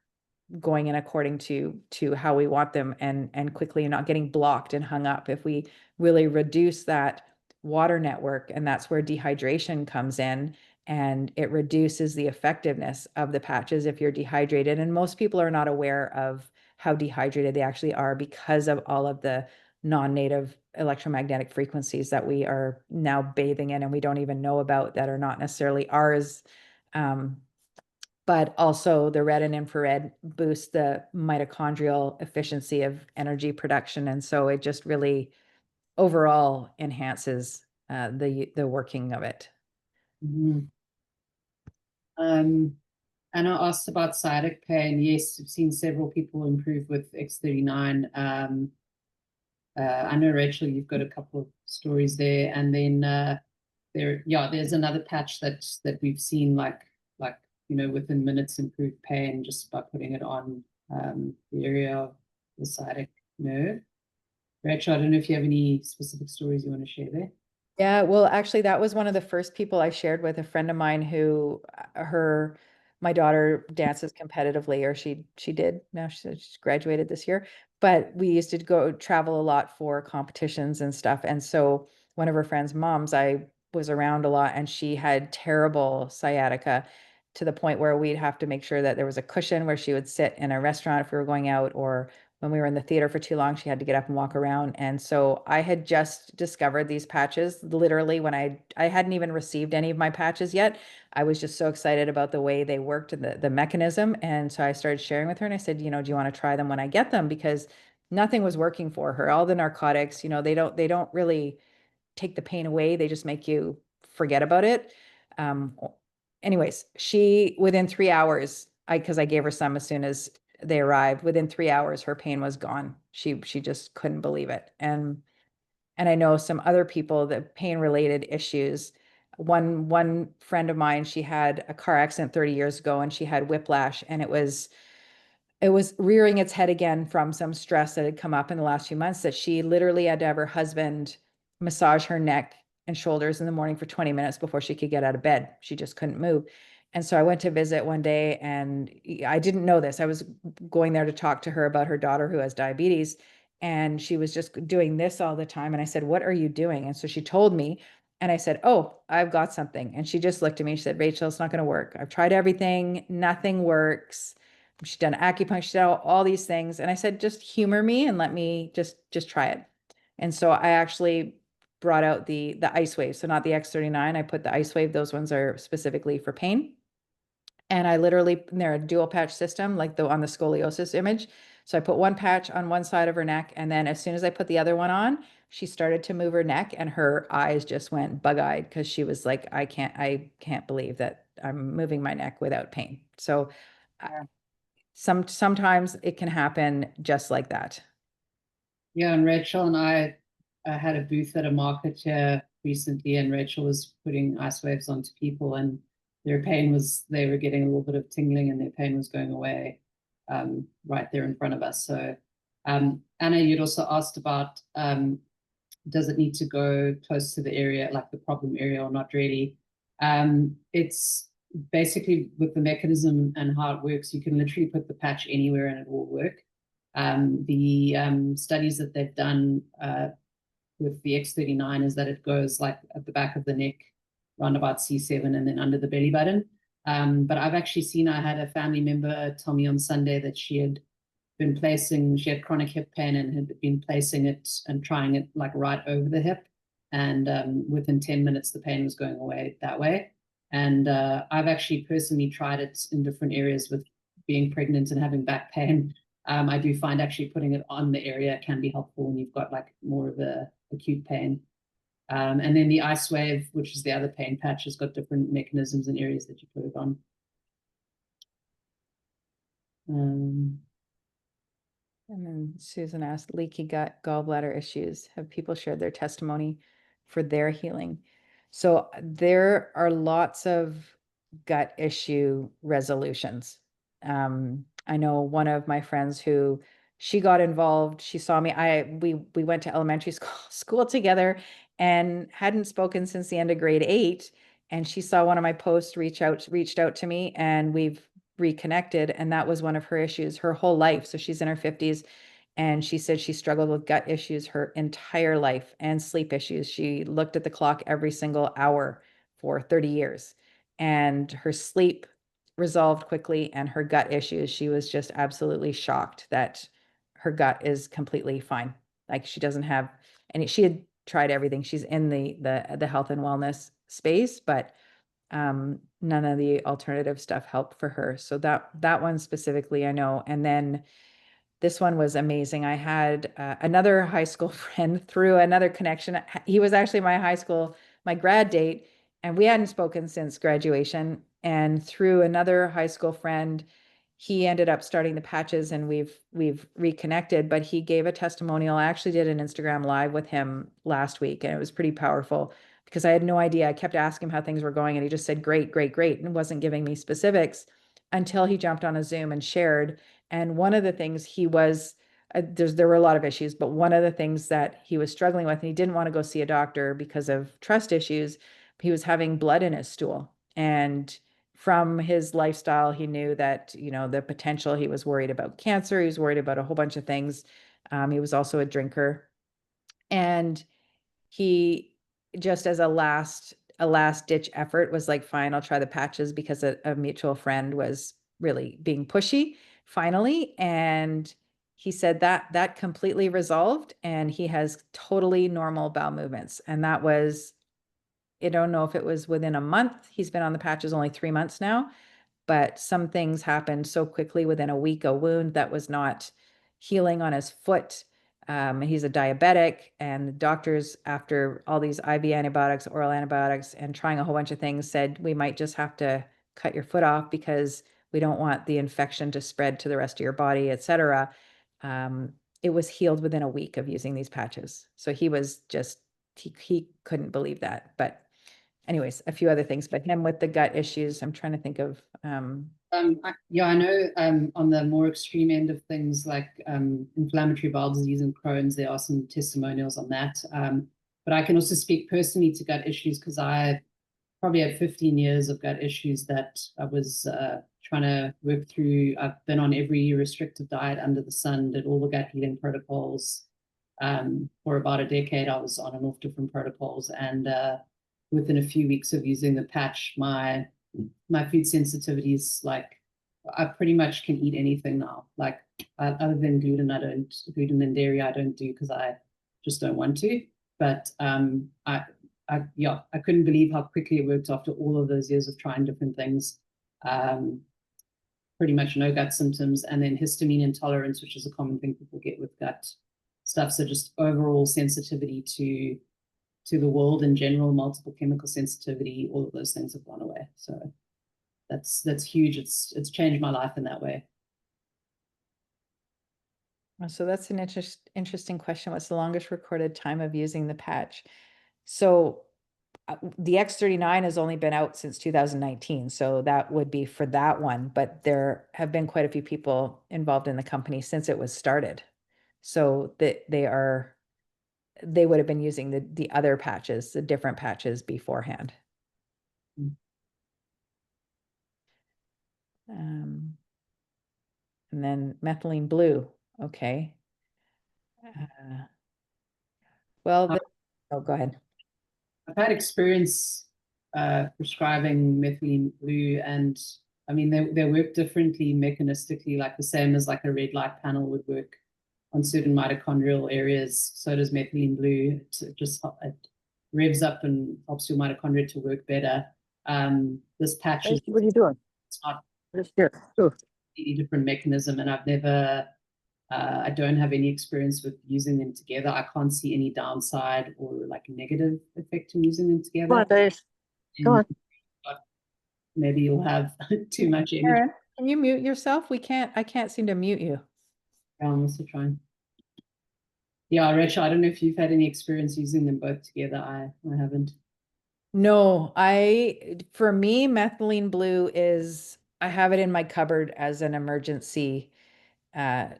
going in according to how we want them and quickly, and not getting blocked and hung up. If we really reduce that water network, and that's where dehydration comes in, and it reduces the effectiveness of the patches if you're dehydrated. And most people are not aware of how dehydrated they actually are because of all of the non-native electromagnetic frequencies that we are now bathing in and we don't even know about, that are not necessarily ours. But also the red and infrared boost the mitochondrial efficiency of energy production. And so it just really overall enhances the working of it. Mhm. And I asked about sciatic pain. Yes, I've seen several people improve with X39. I know, Rachel, you've got a couple of stories there. And then there's another patch that we've seen like within minutes improve pain just by putting it on the area of the sciatic nerve. Rachel, I don't know if you have any specific stories you want to share there. Yeah, well, actually, that was one of the first people I shared with, a friend of mine who my daughter dances competitively, or she did. Now she's graduated this year, but we used to go travel a lot for competitions and stuff. And so one of her friend's moms, I was around a lot, and she had terrible sciatica to the point where we'd have to make sure that there was a cushion where she would sit in a restaurant if we were going out, or when we were in the theater for too long, she had to get up and walk around. And so I had just discovered these patches literally when I hadn't even received any of my patches yet. I was just so excited about the way they worked and the mechanism. And so I started sharing with her, and I said, do you want to try them when I get them? Because nothing was working for her. All the narcotics, they don't really take the pain away. They just make you forget about it. Um, anyways, she, within 3 hours, because I gave her some as soon as they arrived, within 3 hours, her pain was gone. She just couldn't believe it. And I know some other people that pain related issues. One friend of mine, she had a car accident 30 years ago, and she had whiplash, and it was rearing its head again from some stress that had come up in the last few months, that she literally had to have her husband massage her neck and shoulders in the morning for 20 minutes before she could get out of bed. She just couldn't move. And so I went to visit one day, and I didn't know this. I was going there to talk to her about her daughter who has diabetes, and she was just doing this all the time. And I said, "What are you doing?" And so she told me, and I said, "Oh, I've got something." And she just looked at me. She said, "Rachel, it's not going to work. I've tried everything. Nothing works. She's done acupuncture, she's done all these things." And I said, "Just humor me and let me just try it." And so I actually brought out the ice wave. So not the X39. I put the ice wave. Those ones are specifically for pain. And I literally, they're a dual patch system, like on the scoliosis image. So I put one patch on one side of her neck, and then as soon as I put the other one on, she started to move her neck, and her eyes just went bug-eyed, because she was like, I can't believe that I'm moving my neck without pain. So Yeah. sometimes it can happen just like that. Yeah, and Rachel and I had a booth at a market here recently, and Rachel was putting ice waves onto people, and they were getting a little bit of tingling, and their pain was going away right there in front of us. So, Anna, you'd also asked about does it need to go close to the area, like the problem area, or not really? It's basically with the mechanism and how it works, you can literally put the patch anywhere and it will work. The studies that they've done with the X39 is that it goes like at the back of the neck, round about C7, and then under the belly button. But I've actually seen, I had a family member tell me on Sunday that she had chronic hip pain and had been placing it and trying it like right over the hip. And within 10 minutes, the pain was going away that way. And I've actually personally tried it in different areas with being pregnant and having back pain. I do find actually putting it on the area can be helpful when you've got like more of a acute pain. And then the ice wave, which is the other pain patch, has got different mechanisms and areas that you put it on. And then Susan asked, leaky gut, gallbladder issues. Have people shared their testimony for their healing? So there are lots of gut issue resolutions. I know one of my friends who, she got involved. She saw me. We went to elementary school together and hadn't spoken since the end of grade 8. And she saw one of my posts, reached out to me, and we've reconnected. And that was one of her issues her whole life. So she's in her 50s, and she said she struggled with gut issues her entire life and sleep issues. She looked at the clock every single hour for 30 years. and her sleep resolved quickly, and her gut issues, she was just absolutely shocked that her gut is completely fine. Like she doesn't have any, she had tried everything. She's in the health and wellness space, but none of the alternative stuff helped for her. So that one specifically, I know. And then this one was amazing. I had another high school friend through another connection. He was actually my high school, my grad date, and we hadn't spoken since graduation. And through another high school friend, he ended up starting the patches, and we've reconnected. But he gave a testimonial. I actually did an Instagram live with him last week, and it was pretty powerful because I had no idea. I kept asking him how things were going, and he just said, "Great, great, great," and wasn't giving me specifics until he jumped on a Zoom and shared. And one of the things he was, there were a lot of issues, but one of the things that he was struggling with, and he didn't want to go see a doctor because of trust issues, he was having blood in his stool. And from his lifestyle, he knew that, you know, the potential, he was worried about cancer. He was worried about a whole bunch of things. He was also a drinker. And he just as a last ditch effort was like, fine, I'll try the patches, because a mutual friend was really being pushy finally. And he said that completely resolved, and he has totally normal bowel movements. And that was, I don't know if it was within a month. He's been on the patches only 3 months now, but some things happened so quickly within a week. A wound that was not healing on his foot. He's a diabetic, and the doctors, after all these IV antibiotics, oral antibiotics, and trying a whole bunch of things, said, we might just have to cut your foot off because we don't want the infection to spread to the rest of your body, etc. It was healed within a week of using these patches. So he was just, he couldn't believe that. But anyways, a few other things, but him with the gut issues, I'm trying to think of. Yeah, I know on the more extreme end of things like inflammatory bowel disease and Crohn's, there are some testimonials on that. But I can also speak personally to gut issues because I probably had 15 years of gut issues that I was trying to work through. I've been on every restrictive diet under the sun, did all the gut healing protocols. For about a decade, I was on and off different protocols. And within a few weeks of using the patch, my food sensitivities, like I pretty much can eat anything now. Like other than gluten, gluten and dairy I don't do because I just don't want to. But I couldn't believe how quickly it worked after all of those years of trying different things. Pretty much no gut symptoms, and then histamine intolerance, which is a common thing people get with gut stuff. So just overall sensitivity to the world in general, multiple chemical sensitivity, all of those things have gone away. So that's huge. It's changed my life in that way. So that's an interesting question. What's the longest recorded time of using the patch? So the X39 has only been out since 2019. So that would be for that one, but there have been quite a few people involved in the company since it was started. So that they would have been using the other patches, the different patches beforehand. And then methylene blue. Okay. Well, oh, go ahead. I've had experience prescribing methylene blue, and I mean they work differently mechanistically, like the same as like a red light panel would work on certain mitochondrial areas. So does methylene blue. It revs up and helps your mitochondria to work better. This patch is, what are you doing? It's not Just here. a different mechanism, and I don't have any experience with using them together. I can't see any downside or like negative effect in using them together. Come on, Dave. Come on. Maybe you'll have too much energy. Aaron, can you mute yourself? I can't seem to mute you. I'm also trying. Yeah, Rachel, I don't know if you've had any experience using them both together. I haven't. No, for me, methylene blue is, I have it in my cupboard as an emergency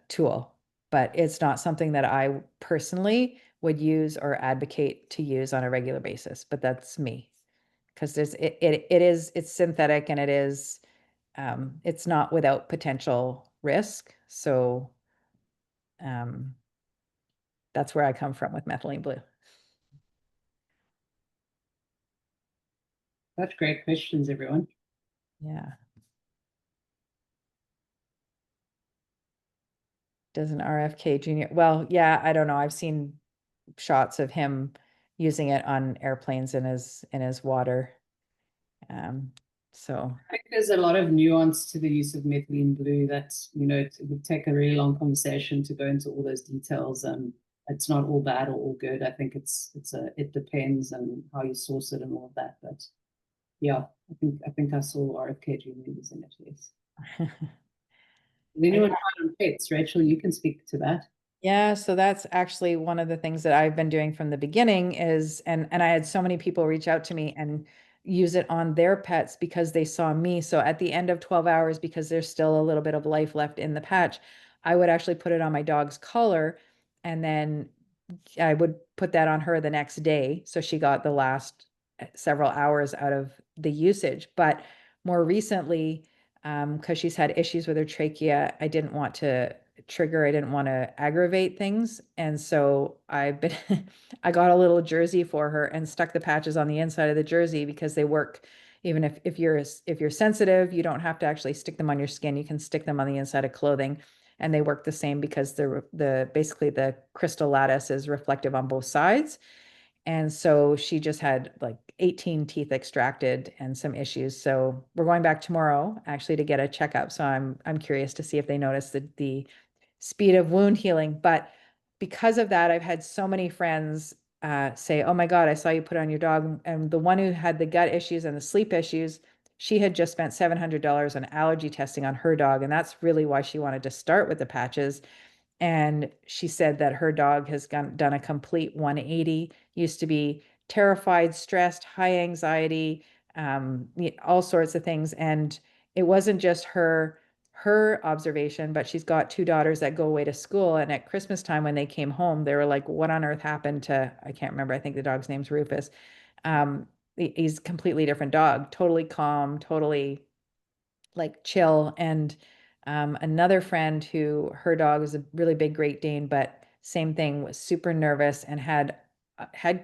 tool, but it's not something that I personally would use or advocate to use on a regular basis. But that's me, because it's synthetic, and it's not without potential risk. So that's where I come from with methylene blue. Such great questions, everyone. Yeah. Does an RFK Jr. Well, yeah, I don't know. I've seen shots of him using it on airplanes in his water. So I think there's a lot of nuance to the use of methylene blue that, it would take a really long conversation to go into all those details. It's not all bad or all good. I think it depends on how you source it and all of that. But yeah, I think I saw RFK Jr. using it, yes. Did anyone try it on pets? Rachel, you can speak to that. yeah, so that's actually one of the things that I've been doing from the beginning is, and I had so many people reach out to me and use it on their pets because they saw me. So at the end of 12 hours, because there's still a little bit of life left in the patch, I would actually put it on my dog's collar, and then I would put that on her the next day. So she got the last several hours out of the usage. But more recently, because she's had issues with her trachea, I didn't want to trigger, I didn't want to aggravate things. And so I've been, I got a little jersey for her and stuck the patches on the inside of the jersey because they work. Even if you're sensitive, you don't have to actually stick them on your skin. You can stick them on the inside of clothing, and they work the same because the basically the crystal lattice is reflective on both sides. And so she just had like 18 teeth extracted and some issues. So we're going back tomorrow actually to get a checkup. So I'm curious to see if they notice the speed of wound healing. But because of that, I've had so many friends say, "Oh my God, I saw you put on your dog." And the one who had the gut issues and the sleep issues, she had just spent $700 on allergy testing on her dog, and that's really why she wanted to start with the patches. And she said that her dog has done a complete 180, used to be terrified, stressed, high anxiety, all sorts of things. And it wasn't just her observation, but she's got two daughters that go away to school. And at Christmas time, when they came home, they were like, what on earth happened to, I can't remember, I think the dog's name's Rufus. He's a completely different dog, totally calm, totally like chill. And another friend who her dog was a really big Great Dane, but same thing, was super nervous and had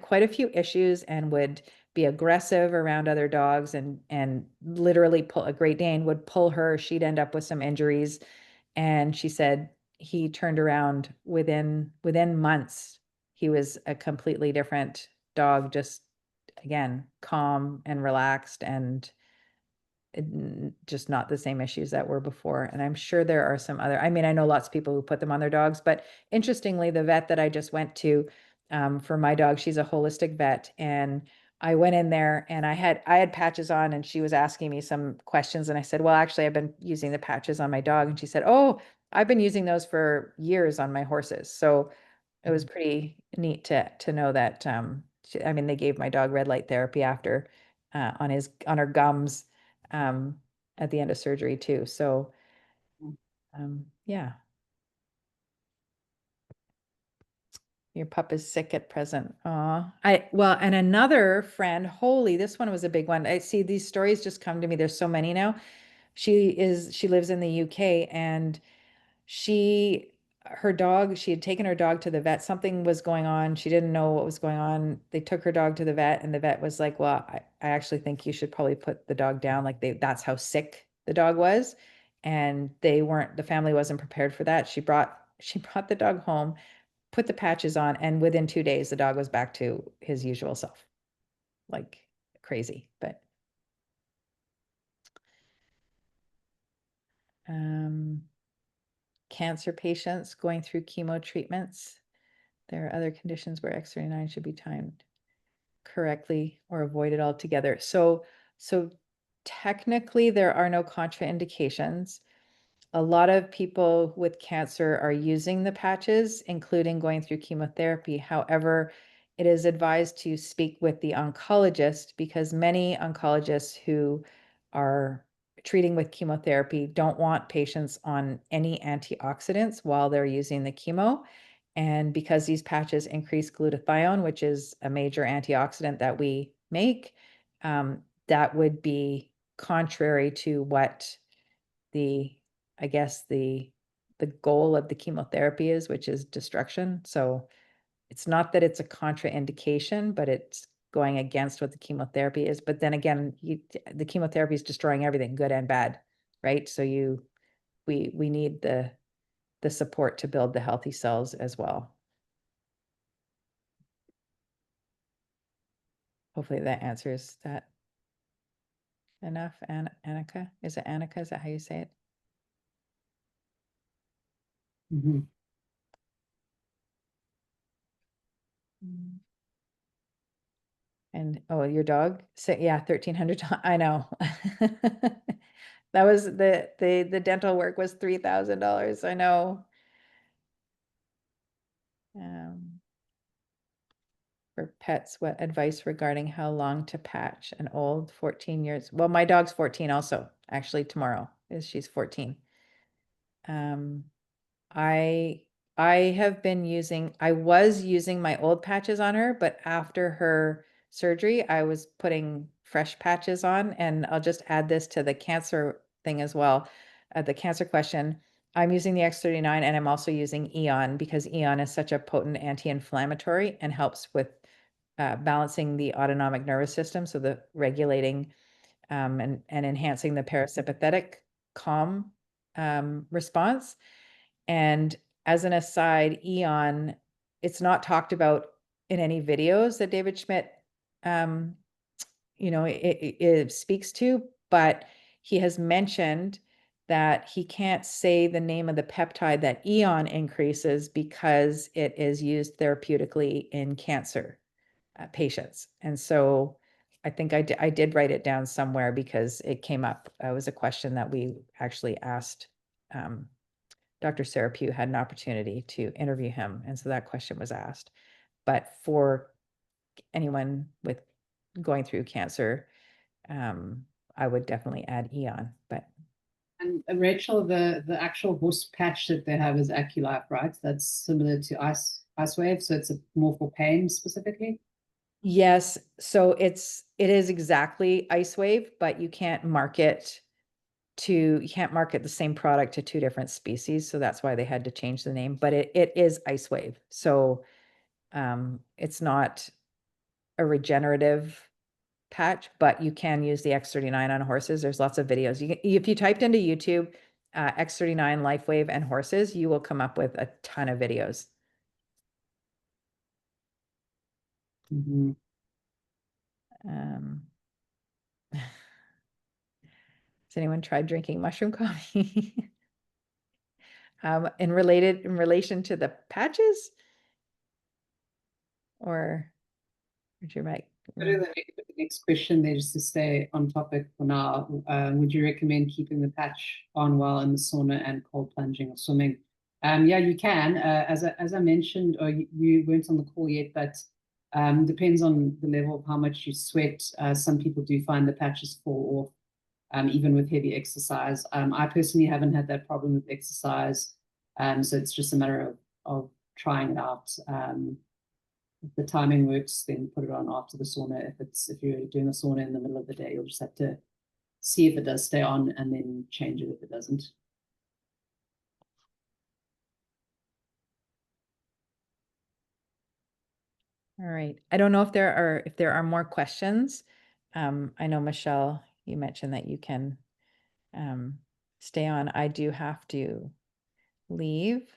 quite a few issues and would be aggressive around other dogs and literally pull a Great Dane would pull her. She'd end up with some injuries. And she said he turned around within months. He was a completely different dog, just again, calm and relaxed and just not the same issues that were before. And I'm sure there are some other, I mean, I know lots of people who put them on their dogs, but interestingly, the vet that I just went to for my dog, she's a holistic vet. And I went in there and I had patches on, and she was asking me some questions. And I said, well, actually, I've been using the patches on my dog. And she said, oh, I've been using those for years on my horses. So it was pretty neat to know that, I mean, they gave my dog red light therapy after on her gums um, at the end of surgery too. So, yeah, your pup is sick at present. Well, and another friend, holy, this one was a big one. I see these stories just come to me. There's so many now. She lives in the UK, and she had taken her dog to the vet. Something was going on. She didn't know what was going on. They took her dog to the vet, and the vet was like, well, I actually think you should probably put the dog down. Like that's how sick the dog was. And the family wasn't prepared for that. She brought the dog home, put the patches on, and within 2 days, the dog was back to his usual self. Like crazy, but cancer patients going through chemo treatments. There are other conditions where X39 should be timed correctly or avoided altogether. So technically there are no contraindications. A lot of people with cancer are using the patches, including going through chemotherapy. However, it is advised to speak with the oncologist because many oncologists who are treating with chemotherapy don't want patients on any antioxidants while they're using the chemo. And because these patches increase glutathione, which is a major antioxidant that we make, that would be contrary to what the, I guess the goal of the chemotherapy is, which is destruction. So it's not that it's a contraindication, but it's going against what the chemotherapy is. But then again, the chemotherapy is destroying everything, good and bad, right? So we need the support to build the healthy cells as well. Hopefully that answers that enough. Annika, is it Annika? Is that how you say it? Mm-hmm. And oh, your dog? So yeah, 1,300. I know. That was the dental work was $3,000. I know. For pets, what advice regarding how long to patch an old 14 years? Well, my dog's 14 also. Actually, tomorrow she's 14. I was using my old patches on her, but after her surgery, I was putting fresh patches on, and I'll just add this to the cancer thing as well. The cancer question, I'm using the X39 and I'm also using Eon because Eon is such a potent anti-inflammatory and helps with balancing the autonomic nervous system. So the regulating and enhancing the parasympathetic calm response. And as an aside, Eon, it's not talked about in any videos that David Schmidt, it speaks to, but he has mentioned that he can't say the name of the peptide that Eon increases because it is used therapeutically in cancer patients. And so I think I did write it down somewhere because it came up. It was a question that we actually asked Dr. Sarah Pugh had an opportunity to interview him. And so that question was asked. But for anyone with going through cancer, I would definitely add Eon. But And Rachel, the actual horse patch that they have is AccuLife, right? That's similar to Icewave, so it's more for pain specifically. yes, so it is exactly Icewave, but you can't market the same product to two different species. So that's why they had to change the name, but it is Icewave. So it's not a regenerative patch, but you can use the X39 on horses. There's lots of videos. If you typed into YouTube X39 Lifewave and horses, you will come up with a ton of videos. Mm-hmm. Has anyone tried drinking mushroom coffee? In relation to the patches, or would you like? Go to the next question there, just to stay on topic for now. Would you recommend keeping the patch on while in the sauna and cold plunging or swimming? Yeah, you can. As I mentioned, or you weren't on the call yet, but depends on the level of how much you sweat. Some people do find the patches fall off, even with heavy exercise. I personally haven't had that problem with exercise, so it's just a matter of trying it out. If the timing works, then put it on after the sauna. If you're doing a sauna in the middle of the day, you'll just have to see if it does stay on and then change it if it doesn't. All right. I don't know if there are more questions. I know, Michelle, you mentioned that you can stay on. I do have to leave.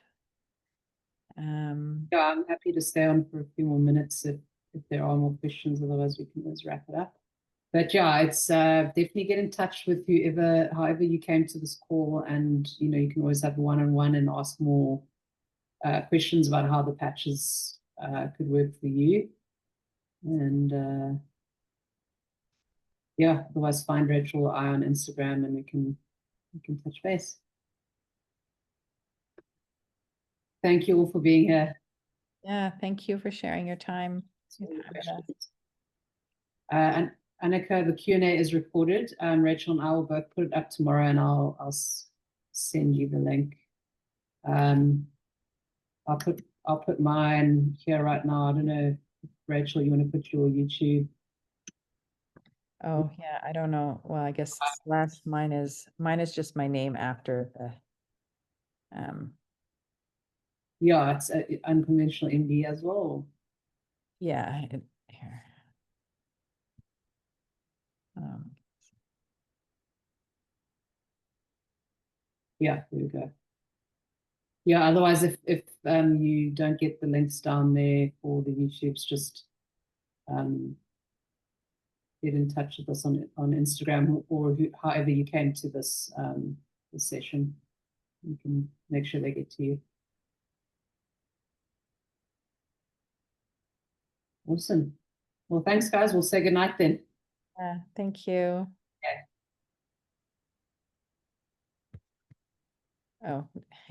Yeah, I'm happy to stay on for a few more minutes if there are more questions. Otherwise, we can always wrap it up. But yeah, it's definitely get in touch with however you came to this call, and you can always have a one-on-one and ask more questions about how the patches could work for you. And yeah, otherwise find Rachel or I on Instagram and we can touch base. Thank you all for being here. Yeah, thank you for sharing your time. And Annika, the Q&A is recorded. Rachel and I will both put it up tomorrow, and I'll send you the link. I'll put mine here right now. I don't know, Rachel, you want to put your YouTube? Oh yeah, I don't know. Well, I guess mine is just my name after the Yeah, it's unconventional MD as well. yeah, here. Yeah, there we go. Yeah, otherwise if you don't get the links down there for the YouTubes, just get in touch with us on Instagram, or however you came to this this session. We can make sure they get to you. Awesome. Well, thanks, guys. We'll say goodnight then. Thank you. Okay. Oh.